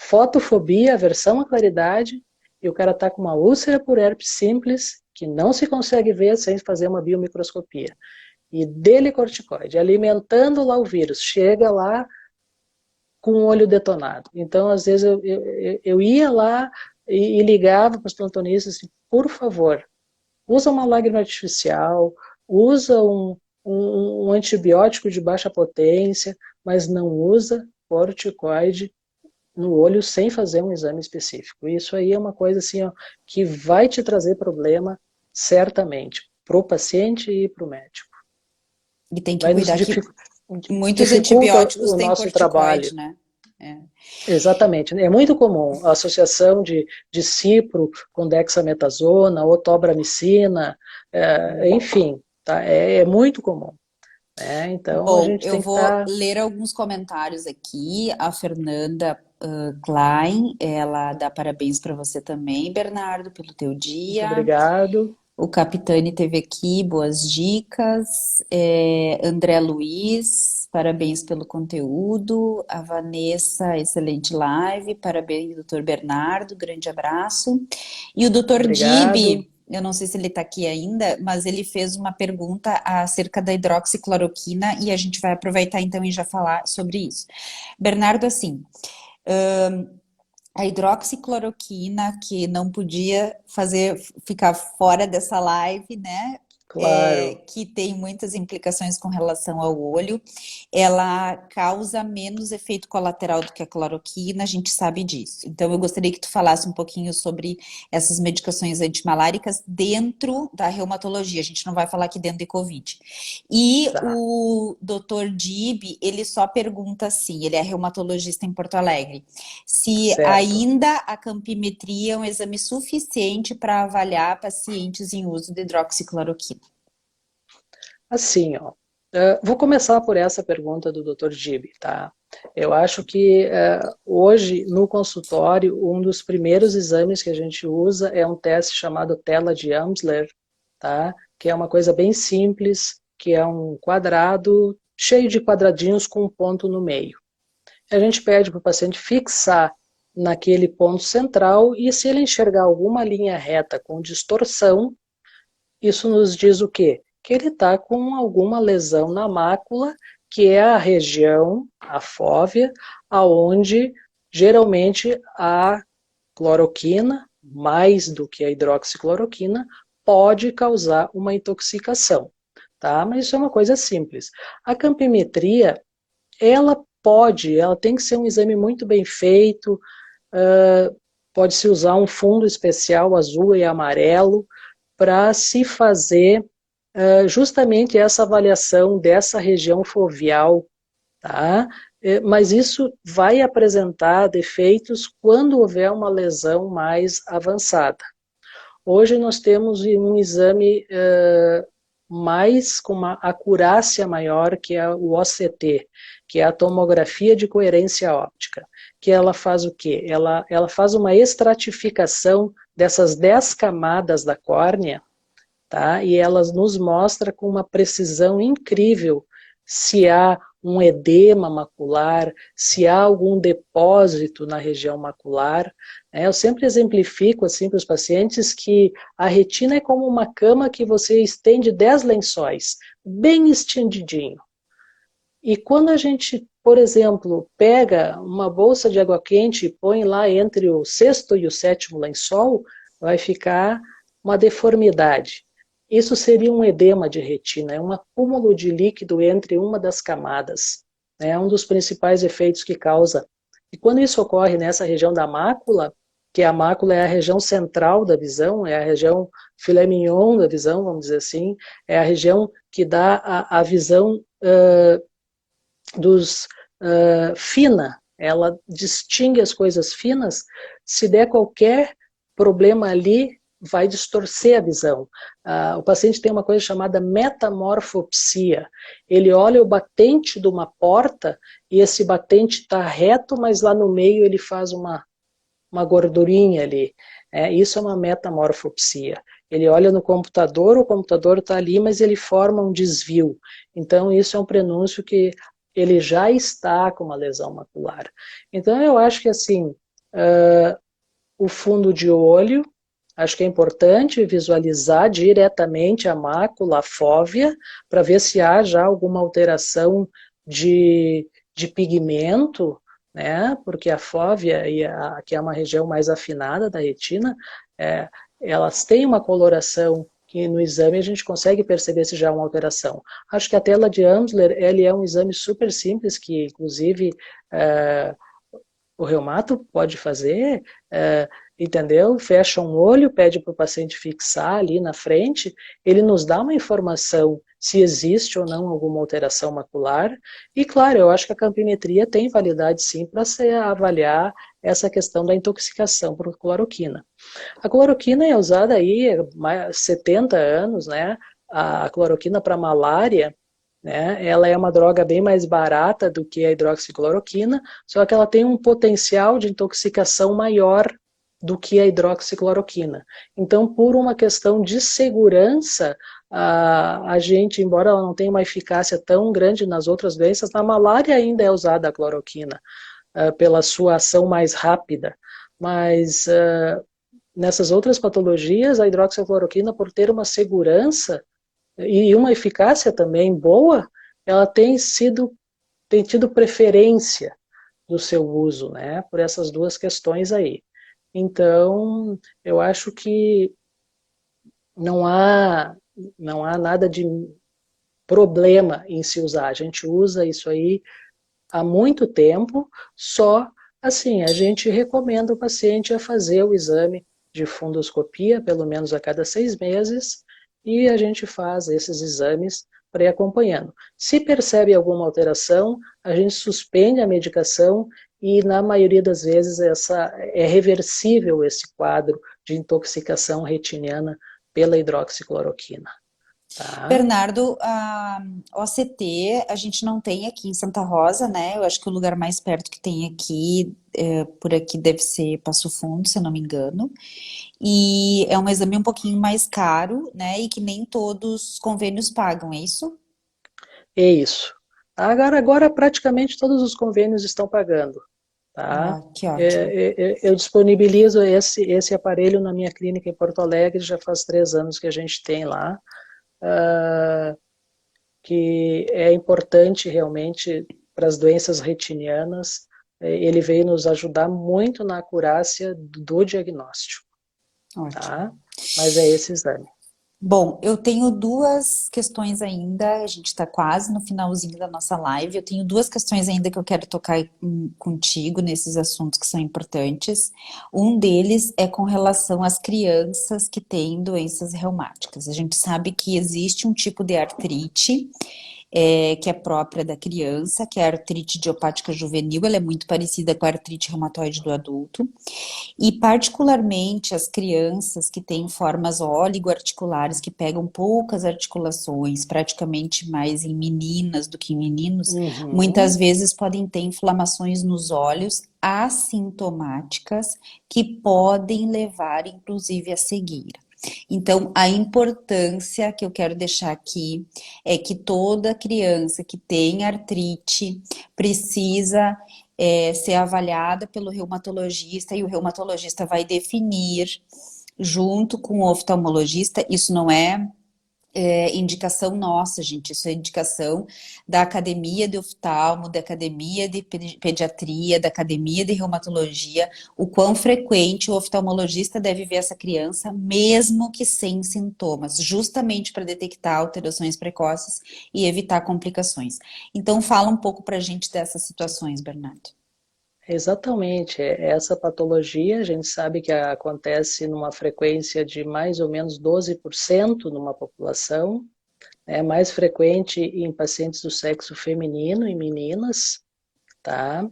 fotofobia, aversão à claridade, e o cara está com uma úlcera por herpes simples, que não se consegue ver sem fazer uma biomicroscopia. E dele corticoide, alimentando lá o vírus, chega lá com o olho detonado. Então, às vezes, eu ia lá e ligava para os plantonistas assim, por favor, usa uma lágrima artificial, usa um antibiótico de baixa potência, mas não usa corticoide no olho sem fazer um exame específico. Isso aí é uma coisa assim, ó, que vai te trazer problema certamente para o paciente e para o médico. e tem que Vai nos cuidar que muitos dificulta antibióticos o têm nosso corticoide, trabalho. né? É. Exatamente. É muito comum a associação de cipro com dexametasona ou tobramicina, enfim, tá? É muito comum. Né? Então a Bom, gente eu tem que vou estar... ler alguns comentários aqui. A Fernanda Klein, ela dá parabéns para você também, Bernardo, pelo teu Muito dia. obrigado. O Capitani teve aqui, boas dicas. André Luiz, parabéns pelo conteúdo. A Vanessa, excelente live. Parabéns, doutor Bernardo, grande abraço. E o doutor Obrigado. Dibi, eu não sei se ele está aqui ainda, mas ele fez uma pergunta acerca da hidroxicloroquina e a gente vai aproveitar então e já falar sobre isso. Bernardo, assim, a hidroxicloroquina, que não podia ficar fora dessa live, né? Claro. que tem muitas implicações com relação ao olho. Ela causa menos efeito colateral do que a cloroquina, a gente sabe disso. Então, eu gostaria que tu falasse um pouquinho sobre essas medicações antimaláricas dentro da reumatologia. A gente não vai falar aqui dentro de Covid. E Tá, o Dr. Dib, ele só pergunta assim, ele é reumatologista em Porto Alegre, se certo. ainda a campimetria é um exame suficiente para avaliar pacientes em uso de hidroxicloroquina. Assim, ó, vou começar por essa pergunta do Dr. Gibi, tá? Eu acho que hoje, no consultório, um dos primeiros exames que a gente usa é um teste chamado tela de Amsler, tá? Que é uma coisa bem simples, que é um quadrado cheio de quadradinhos com um ponto no meio. A gente pede para o paciente fixar naquele ponto central e se ele enxergar alguma linha reta com distorção, isso nos diz o quê? Que ele está com alguma lesão na mácula, que é a região, a fóvea, aonde geralmente a cloroquina, mais do que a hidroxicloroquina, pode causar uma intoxicação, tá? Mas isso é uma coisa simples. A campimetria, ela tem que ser um exame muito bem feito, pode-se usar um fundo especial azul e amarelo para se fazer justamente essa avaliação dessa região foveal, tá? Mas isso vai apresentar defeitos quando houver uma lesão mais avançada. Hoje nós temos um exame mais com uma acurácia maior, que é o OCT, que é a tomografia de coerência óptica, que ela faz o quê? Ela faz uma estratificação dessas 10 camadas da córnea, tá? E elas nos mostra com uma precisão incrível se há um edema macular, se há algum depósito na região macular. Eu sempre exemplifico assim para os pacientes que a retina é como uma cama que você estende 10 lençóis, bem estendidinho. E quando a gente, por exemplo, pega uma bolsa de água quente e põe lá entre o sexto e o sétimo lençol, vai ficar uma deformidade. Isso seria um edema de retina, é um acúmulo de líquido entre uma das camadas. É um dos principais efeitos que causa. E quando isso ocorre nessa região da mácula, que a mácula é a região central da visão, é a região filé mignon da visão, vamos dizer assim, é a região que dá a visão dos fina, ela distingue as coisas finas, se der qualquer problema ali, vai distorcer a visão. O paciente tem uma coisa chamada metamorfopsia. Ele olha o batente de uma porta e esse batente está reto, mas lá no meio ele faz uma gordurinha ali. Isso é uma metamorfopsia. Ele olha no computador, o computador está ali, mas ele forma um desvio. Então, isso é um prenúncio que ele já está com uma lesão macular. Então, eu acho que, assim, o fundo de olho, acho que é importante visualizar diretamente a mácula, a fóvea, para ver se há já alguma alteração de pigmento, né? Porque a fóvea, que é uma região mais afinada da retina, elas têm uma coloração que no exame a gente consegue perceber se já há uma alteração. Acho que a tela de Amsler, ele é um exame super simples, que inclusive o reumato pode fazer, entendeu? Fecha um olho, pede para o paciente fixar ali na frente, ele nos dá uma informação se existe ou não alguma alteração macular, e claro, eu acho que a campimetria tem validade sim para se avaliar essa questão da intoxicação por cloroquina. A cloroquina é usada aí há mais 70 anos, né? A cloroquina para malária, né? Ela é uma droga bem mais barata do que a hidroxicloroquina, só que ela tem um potencial de intoxicação maior do que a hidroxicloroquina. Então, por uma questão de segurança, a gente, embora ela não tenha uma eficácia tão grande nas outras doenças, na malária ainda é usada a cloroquina, pela sua ação mais rápida. Mas nessas outras patologias, a hidroxicloroquina, por ter uma segurança e uma eficácia também boa, ela tem tido preferência do seu uso, né, por essas duas questões aí. Então, eu acho que não há não há nada de problema em se usar. A gente usa isso aí há muito tempo, só assim, a gente recomenda o paciente a fazer o exame de fundoscopia, pelo menos a cada 6 meses, e a gente faz esses exames para ir acompanhando. Se percebe alguma alteração, a gente suspende a medicação e, na maioria das vezes, é reversível esse quadro de intoxicação retiniana pela hidroxicloroquina. Tá? Bernardo, a OCT a gente não tem aqui em Santa Rosa, né? Eu acho que o lugar mais perto que tem aqui, por aqui deve ser Passo Fundo, se eu não me engano. E é um exame um pouquinho mais caro, né? E que nem todos os convênios pagam, é isso? É isso. Agora praticamente todos os convênios estão pagando. Tá? Ah, que ótimo. Eu disponibilizo esse aparelho na minha clínica em Porto Alegre, já faz 3 anos que a gente tem lá, que é importante realmente para as doenças retinianas. Ele veio nos ajudar muito na acurácia do diagnóstico, Ótimo. tá? Mas é esse exame. Bom, eu tenho duas questões ainda, a gente está quase no finalzinho da nossa live. Eu tenho duas questões ainda que eu quero tocar contigo nesses assuntos que são importantes. Um deles é com relação às crianças que têm doenças reumáticas. A gente sabe que existe um tipo de artrite que é própria da criança, que é a artrite idiopática juvenil, ela é muito parecida com a artrite reumatoide do adulto. E particularmente as crianças que têm formas oligoarticulares, que pegam poucas articulações, praticamente mais em meninas do que em meninos, muitas Uhum. vezes podem ter inflamações nos olhos assintomáticas que podem levar inclusive à cegueira. Então, a importância que eu quero deixar aqui é que toda criança que tem artrite precisa ser avaliada pelo reumatologista e o reumatologista vai definir, junto com o oftalmologista, isso não é indicação nossa, gente, isso é indicação da Academia de Oftalmo, da Academia de Pediatria, da Academia de Reumatologia, o quão frequente o oftalmologista deve ver essa criança, mesmo que sem sintomas, justamente para detectar alterações precoces e evitar complicações. Então, fala um pouco para a gente dessas situações, Bernardo. Exatamente, essa patologia a gente sabe que acontece numa frequência de mais ou menos 12% numa população, é mais frequente em pacientes do sexo feminino, em meninas, tá?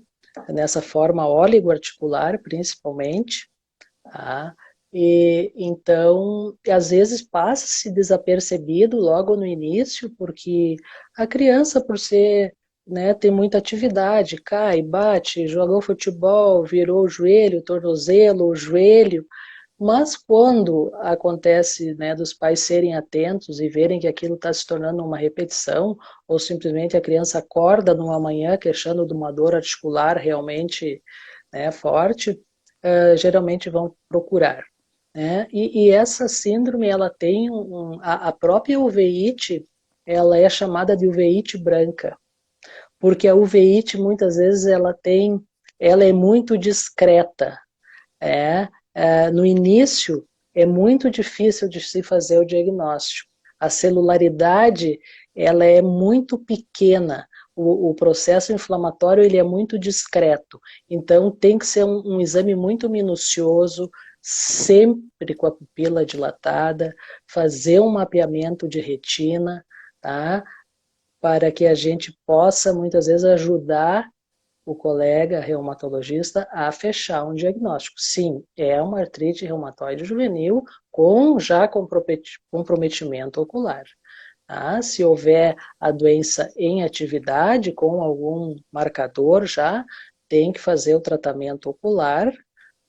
Nessa forma oligoarticular, principalmente, tá? E então, às vezes passa-se desapercebido logo no início, porque a criança, por ser, né, tem muita atividade, cai, bate, jogou futebol, virou o joelho, o tornozelo, o joelho, mas quando acontece, né, dos pais serem atentos e verem que aquilo está se tornando uma repetição, ou simplesmente a criança acorda numa manhã queixando de uma dor articular realmente, né, forte, geralmente vão procurar. Né? E essa síndrome, ela tem a própria uveíte, ela é chamada de uveíte branca, porque a uveíte muitas vezes ela é muito discreta, no início, é muito difícil de se fazer o diagnóstico. A celularidade, ela é muito pequena. O processo inflamatório, ele é muito discreto. Então, tem que ser um exame muito minucioso, sempre com a pupila dilatada, fazer um mapeamento de retina, tá? Para que a gente possa, muitas vezes, ajudar o colega reumatologista a fechar um diagnóstico. Sim, é uma artrite reumatoide juvenil com já comprometimento ocular. Tá? Se houver a doença em atividade, com algum marcador já, tem que fazer o tratamento ocular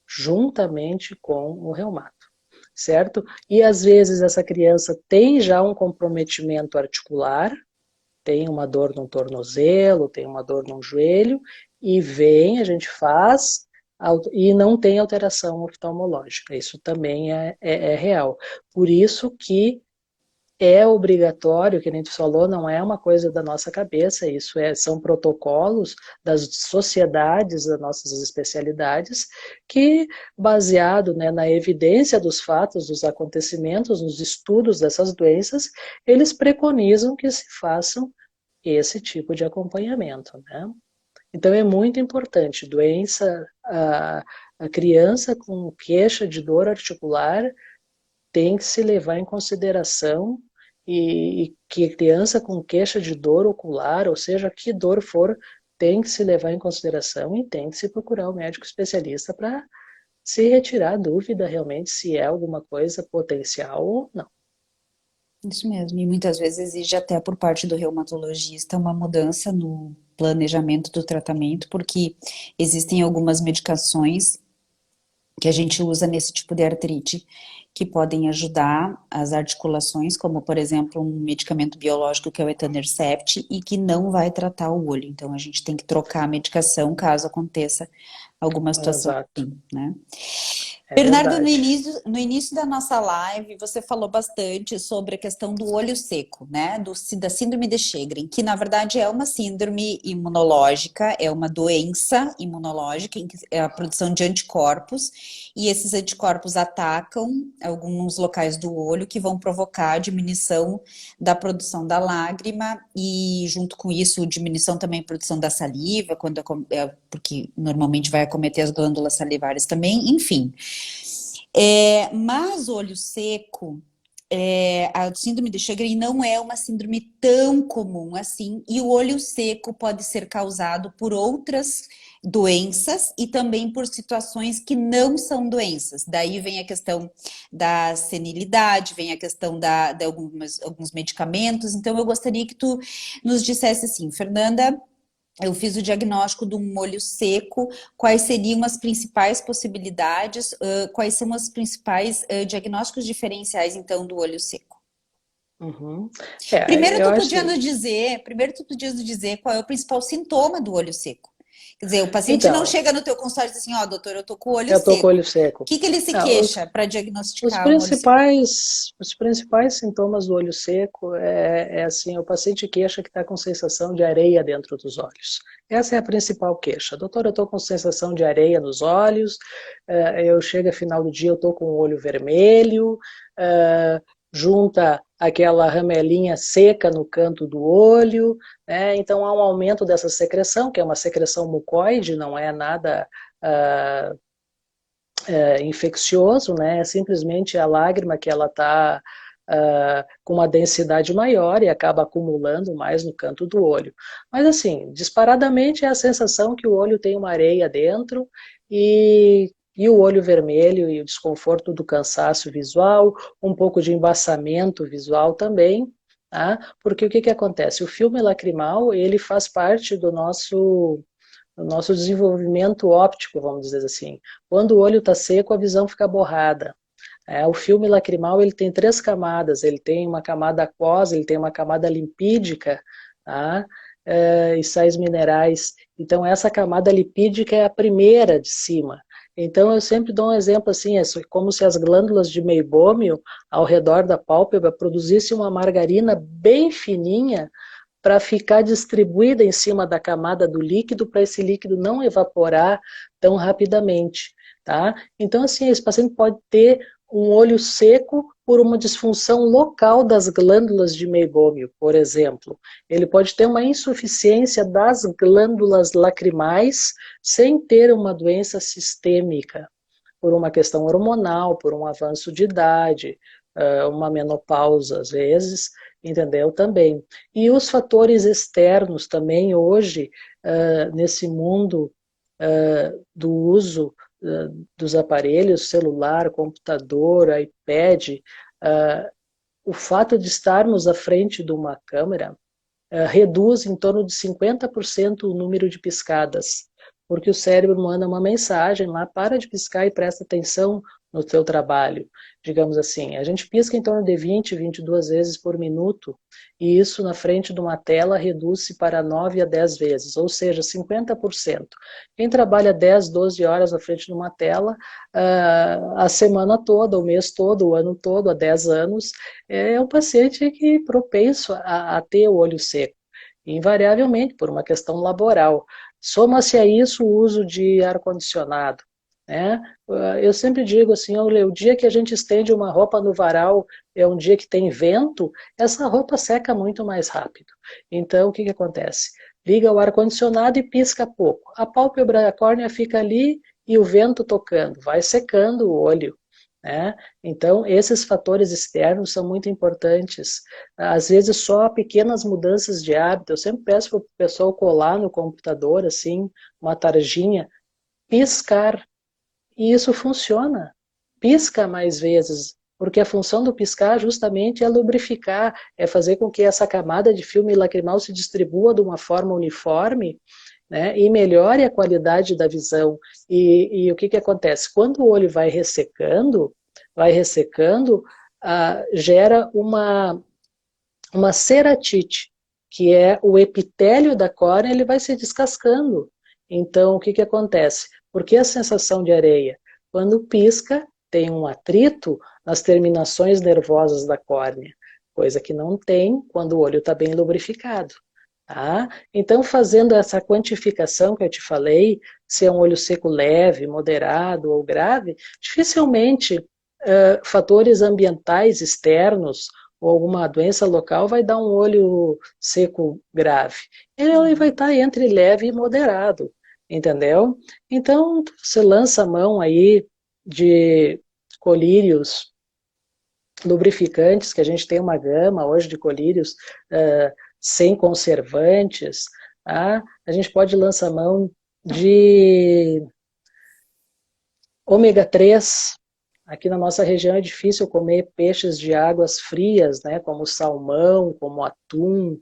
juntamente com o reumato, certo? E às vezes essa criança tem já um comprometimento articular, tem uma dor no tornozelo, tem uma dor no joelho, e vem, a gente faz, e não tem alteração oftalmológica. Isso também é real. Por isso que é obrigatório, que a gente falou, não é uma coisa da nossa cabeça, isso são protocolos das sociedades, das nossas especialidades, que, baseado, né, na evidência dos fatos, dos acontecimentos, nos estudos dessas doenças, eles preconizam que se façam esse tipo de acompanhamento, né? Então é muito importante, a criança com queixa de dor articular tem que se levar em consideração e que a criança com queixa de dor ocular, ou seja, que dor for, tem que se levar em consideração e tem que se procurar um médico especialista para se retirar a dúvida realmente se é alguma coisa potencial ou não. Isso mesmo, e muitas vezes exige até por parte do reumatologista uma mudança no planejamento do tratamento, porque existem algumas medicações que a gente usa nesse tipo de artrite que podem ajudar as articulações, como por exemplo um medicamento biológico que é o etanercept e que não vai tratar o olho. Então a gente tem que trocar a medicação caso aconteça alguma situação Exato, assim, né? é Bernardo, verdade. no início da nossa live, você falou bastante sobre a questão do olho seco, né? Da síndrome de Sjögren, que na verdade é uma síndrome imunológica, é uma doença imunológica, em que é a produção de anticorpos, e esses anticorpos atacam alguns locais do olho que vão provocar a diminuição da produção da lágrima e, junto com isso, diminuição também da produção da saliva, porque normalmente vai acometer as glândulas salivares também, enfim. Mas olho seco, a síndrome de Sjögren não é uma síndrome tão comum assim, e o olho seco pode ser causado por outras doenças e também por situações que não são doenças. Daí vem a questão da senilidade, vem a questão de alguns medicamentos. Então, eu gostaria que tu nos dissesse assim, Fernanda, eu fiz o diagnóstico de um olho seco, quais seriam as principais possibilidades, quais são os principais diagnósticos diferenciais, então, do olho seco? Uhum. Eu acho assim, Primeiro tu podias nos dizer qual é o principal sintoma do olho seco. Quer dizer, o paciente não então, chega no teu consultório e diz assim, ó, doutor, eu tô com o olho eu estou com o seco. O olho seco. que que ele se Não, queixa para Os diagnosticar um olho seco? principais sintomas do olho seco é assim, o paciente queixa que está com sensação de areia dentro dos olhos. Essa é a principal queixa. Doutor, eu estou com sensação de areia nos olhos, eu chego a final do dia, eu estou com o olho vermelho, junta aquela ramelinha seca no canto do olho, né? Então há um aumento dessa secreção, que é uma secreção mucoide, não é nada infeccioso, né? É simplesmente a lágrima que ela está com uma densidade maior e acaba acumulando mais no canto do olho. Mas assim, disparadamente é a sensação que o olho tem uma areia dentro e o olho vermelho e o desconforto do cansaço visual, um pouco de embaçamento visual também, tá? Porque o que acontece? O filme lacrimal, ele faz parte do nosso desenvolvimento óptico, vamos dizer assim. Quando o olho está seco, a visão fica borrada. O filme lacrimal ele tem três camadas, ele tem uma camada aquosa, ele tem uma camada lipídica, tá? E sais minerais. Então essa camada lipídica é a primeira de cima. Então eu sempre dou um exemplo assim, é como se as glândulas de meibômio ao redor da pálpebra produzissem uma margarina bem fininha para ficar distribuída em cima da camada do líquido, para esse líquido não evaporar tão rapidamente, tá? Então, assim, esse paciente pode ter um olho seco por uma disfunção local das glândulas de meibômio, por exemplo. Ele pode ter uma insuficiência das glândulas lacrimais sem ter uma doença sistêmica, por uma questão hormonal, por um avanço de idade, uma menopausa às vezes, entendeu? Também. E os fatores externos também hoje, nesse mundo do uso dos aparelhos, celular, computador, iPad, o fato de estarmos à frente de uma câmera reduz em torno de 50% o número de piscadas, porque o cérebro manda uma mensagem lá, para de piscar e presta atenção no teu trabalho, digamos assim. A gente pisca em torno de 20, 22 vezes por minuto, e isso na frente de uma tela reduz-se para 9 a 10 vezes, ou seja, 50%. Quem trabalha 10, 12 horas na frente de uma tela, a semana toda, o mês todo, o ano todo, há 10 anos, é um paciente que é propenso a ter o olho seco, invariavelmente por uma questão laboral. Soma-se a isso o uso de ar-condicionado, né? Eu sempre digo assim, olha, o dia que a gente estende uma roupa no varal é um dia que tem vento, essa roupa seca muito mais rápido. Então, o que que acontece? Liga o ar-condicionado e pisca pouco. A pálpebra, a córnea fica ali e o vento tocando, vai secando o olho, né? Então, esses fatores externos são muito importantes. Às vezes, só pequenas mudanças de hábito. Eu sempre peço para o pessoal colar no computador, assim, uma tarjinha, piscar. E isso funciona. Pisca mais vezes, porque a função do piscar justamente é lubrificar, é fazer com que essa camada de filme lacrimal se distribua de uma forma uniforme, né, e melhore a qualidade da visão. E o que que acontece? Quando o olho vai ressecando, gera uma ceratite, que é o epitélio da córnea, ele vai se descascando. Então, o que que acontece? Por que a sensação de areia? Quando pisca, tem um atrito nas terminações nervosas da córnea, coisa que não tem quando o olho está bem lubrificado. Tá? Então, fazendo essa quantificação que eu te falei, se é um olho seco leve, moderado ou grave, dificilmente fatores ambientais externos ou alguma doença local vai dar um olho seco grave. Ele vai estar entre leve e moderado, entendeu? Então, você lança a mão aí de colírios lubrificantes, que a gente tem uma gama hoje de colírios sem conservantes, tá? A gente pode lançar mão de ômega 3. Aqui na nossa região é difícil comer peixes de águas frias, né, como salmão, como atum,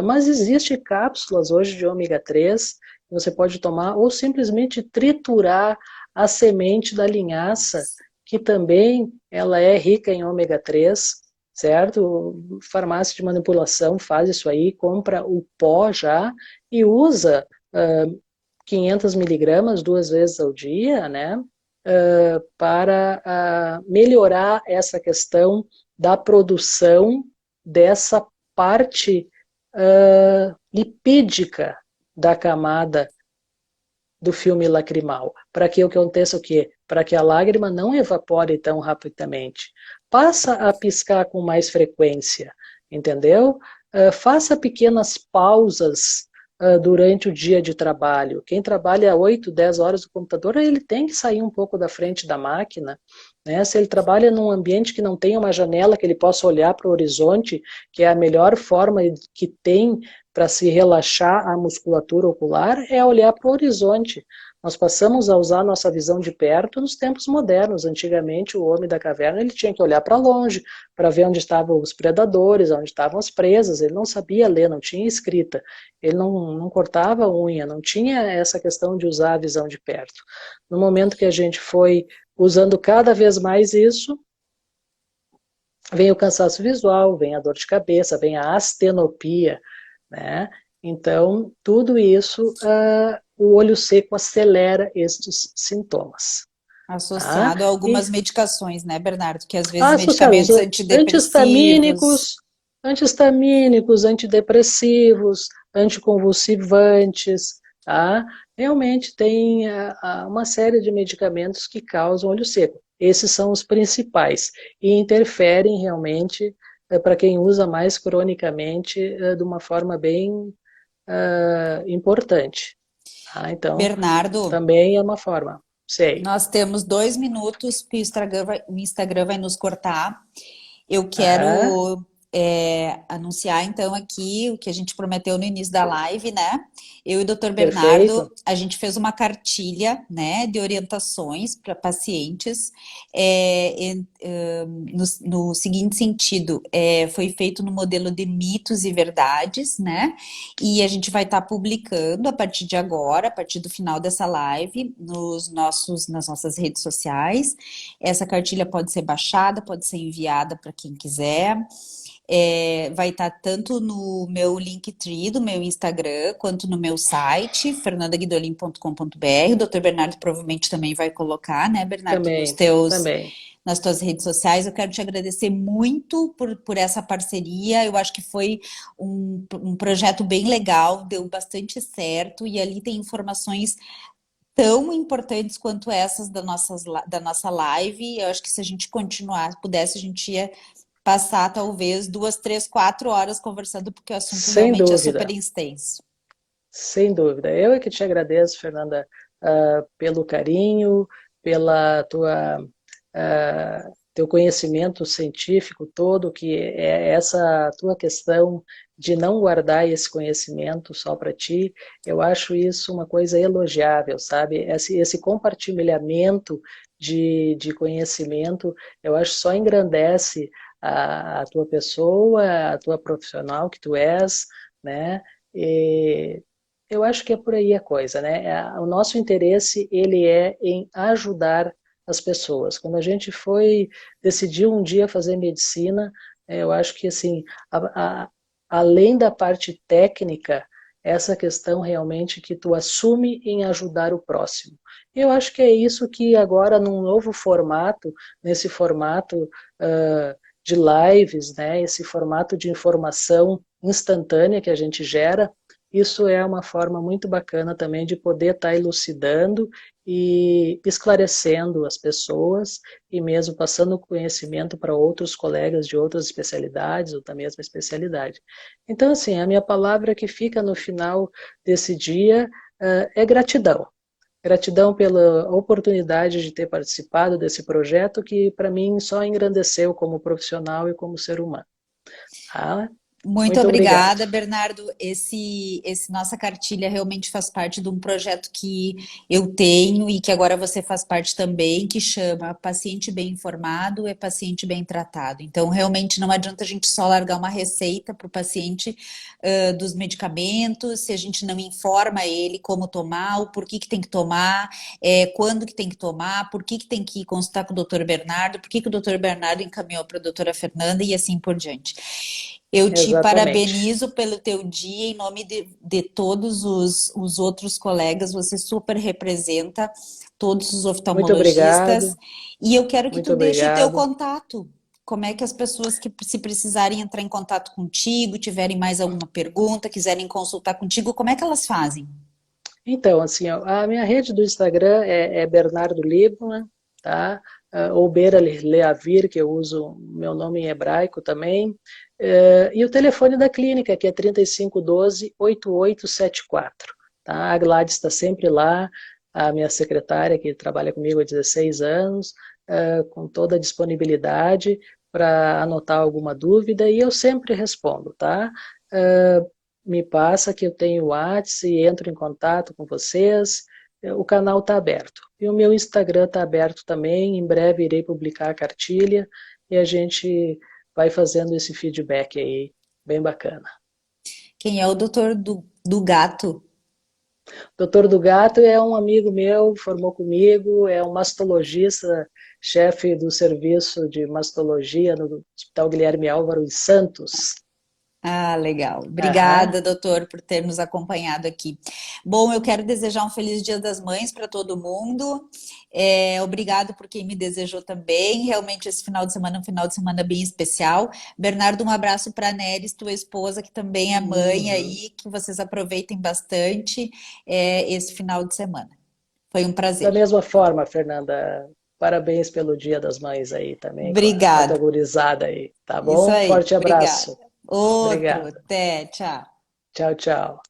mas existem cápsulas hoje de ômega 3 que você pode tomar, ou simplesmente triturar a semente da linhaça, que também ela é rica em ômega 3, certo? Farmácia de manipulação faz isso aí, compra o pó já e usa 500 miligramas 2 vezes ao dia, né? Para melhorar essa questão da produção dessa parte lipídica da camada do filme lacrimal. Para que o que aconteça o quê? Para que a lágrima não evapore tão rapidamente. Passa a piscar com mais frequência, entendeu? Faça pequenas pausas durante o dia de trabalho. Quem trabalha 8, 10 horas no computador, ele tem que sair um pouco da frente da máquina, né? Se ele trabalha num ambiente que não tem uma janela que ele possa olhar para o horizonte, que é a melhor forma que tem para se relaxar a musculatura ocular, é olhar para o horizonte. Nós passamos a usar nossa visão de perto nos tempos modernos. Antigamente, o homem da caverna ele tinha que olhar para longe, para ver onde estavam os predadores, onde estavam as presas. Ele não sabia ler, não tinha escrita. Ele não cortava a unha, não tinha essa questão de usar a visão de perto. No momento que a gente foi usando cada vez mais isso, vem o cansaço visual, vem a dor de cabeça, vem a astenopia, né? Então, tudo isso, o olho seco acelera estes sintomas. Tá? Associado a E algumas medicações, né, Bernardo? Que às vezes associados medicamentos antidepressivos. antihistamínicos, antidepressivos, anticonvulsivantes, tá? Realmente tem uma série de medicamentos que causam olho seco. Esses são os principais e interferem realmente para quem usa mais cronicamente de uma forma bem importante. Tá? Então, Bernardo, também é uma forma. Sei. nós temos 2 minutos que o Instagram vai nos cortar. Eu Aham. quero anunciar então aqui o que a gente prometeu no início da live, né? Eu e o Dr. Bernardo, Perfeito. a gente fez uma cartilha, né, de orientações para pacientes, no seguinte sentido, foi feito no modelo de mitos e verdades, né? E a gente vai estar publicando a partir de agora, a partir do final dessa live, nas nossas redes sociais. Essa cartilha pode ser baixada, pode ser enviada para quem quiser. Vai estar tanto no meu Linktree do meu Instagram, quanto no meu site, fernandaguidolin.com.br. O Dr. Bernardo provavelmente também vai colocar, né, Bernardo, Também, também. nas tuas redes sociais. Eu quero te agradecer muito por essa parceria. Eu acho que foi um projeto bem legal, deu bastante certo, e ali tem informações tão importantes quanto essas da nossa live. Eu acho que se a gente continuar, pudesse, a gente ia passar talvez 2, 3, 4 horas conversando, porque o assunto Sem realmente é super dúvida, extenso. sem dúvida. Eu é que te agradeço, Fernanda, pelo carinho, pela teu conhecimento científico todo, que é essa tua questão de não guardar esse conhecimento só para ti. Eu acho isso uma coisa elogiável, sabe? Esse compartilhamento de conhecimento, eu acho só engrandece a tua pessoa, a tua profissional que tu és, né? E eu acho que é por aí a coisa, né? O nosso interesse, ele é em ajudar as pessoas. Quando a gente decidiu um dia fazer medicina, eu acho que, assim, além da parte técnica, essa questão realmente que tu assume em ajudar o próximo. Eu acho que é isso que agora, num novo formato, nesse formato de lives, né, esse formato de informação instantânea que a gente gera, isso é uma forma muito bacana também de poder estar elucidando e esclarecendo as pessoas e mesmo passando conhecimento para outros colegas de outras especialidades ou da mesma especialidade. Então, assim, a minha palavra que fica no final desse dia é gratidão. Gratidão pela oportunidade de ter participado desse projeto que, para mim, só engrandeceu como profissional e como ser humano. Ah, Muito muito obrigado. obrigada, Bernardo. Esse nossa cartilha realmente faz parte de um projeto que eu tenho e que agora você faz parte também, que chama Paciente Bem Informado é Paciente Bem Tratado. Então, realmente não adianta a gente só largar uma receita para o paciente dos medicamentos, se a gente não informa ele como tomar, o porquê que tem que tomar, quando que tem que tomar, por que tem que ir consultar com o doutor Bernardo, por que o doutor Bernardo encaminhou para a doutora Fernanda e assim por diante. Eu te Exatamente. parabenizo pelo teu dia em nome de todos os outros colegas. Você super representa todos os Muito oftalmologistas. obrigado. E eu quero que Muito tu deixe o teu obrigado. contato. Como é que as pessoas que se precisarem entrar em contato contigo, tiverem mais alguma pergunta, quiserem consultar contigo, como é que elas fazem? Então, assim, ó, a minha rede do Instagram é Bernardo Liebman, tá? Ou Beira Leavir, que eu uso meu nome em hebraico também. E o telefone da clínica, que é 3512-8874. Tá? A Gladys está sempre lá, a minha secretária, que trabalha comigo há 16 anos, com toda a disponibilidade para anotar alguma dúvida, e eu sempre respondo, tá? Me passa que eu tenho o WhatsApp e entro em contato com vocês. O canal está aberto. E o meu Instagram está aberto também. Em breve irei publicar a cartilha e a gente vai fazendo esse feedback aí, bem bacana. Quem é o doutor do gato? Doutor do Gato é um amigo meu, formou comigo, é um mastologista, chefe do serviço de mastologia no Hospital Guilherme Álvaro em Santos. Ah, legal. Aham. Obrigada, doutor, por ter nos acompanhado aqui. Bom, eu quero desejar um feliz Dia das Mães para todo mundo. Obrigado por quem me desejou também. Realmente, esse final de semana é um final de semana bem especial. Bernardo, um abraço para a Neres, tua esposa, que também é mãe Uhum. aí, que vocês aproveitem bastante esse final de semana. Foi um Da prazer. mesma forma, Fernanda, parabéns pelo Dia das Mães aí também, com a tua Obrigada. gurizada aí, tá Isso bom? aí. Forte Obrigada. abraço. Outro. Obrigado. Até. Tchau. Tchau, tchau.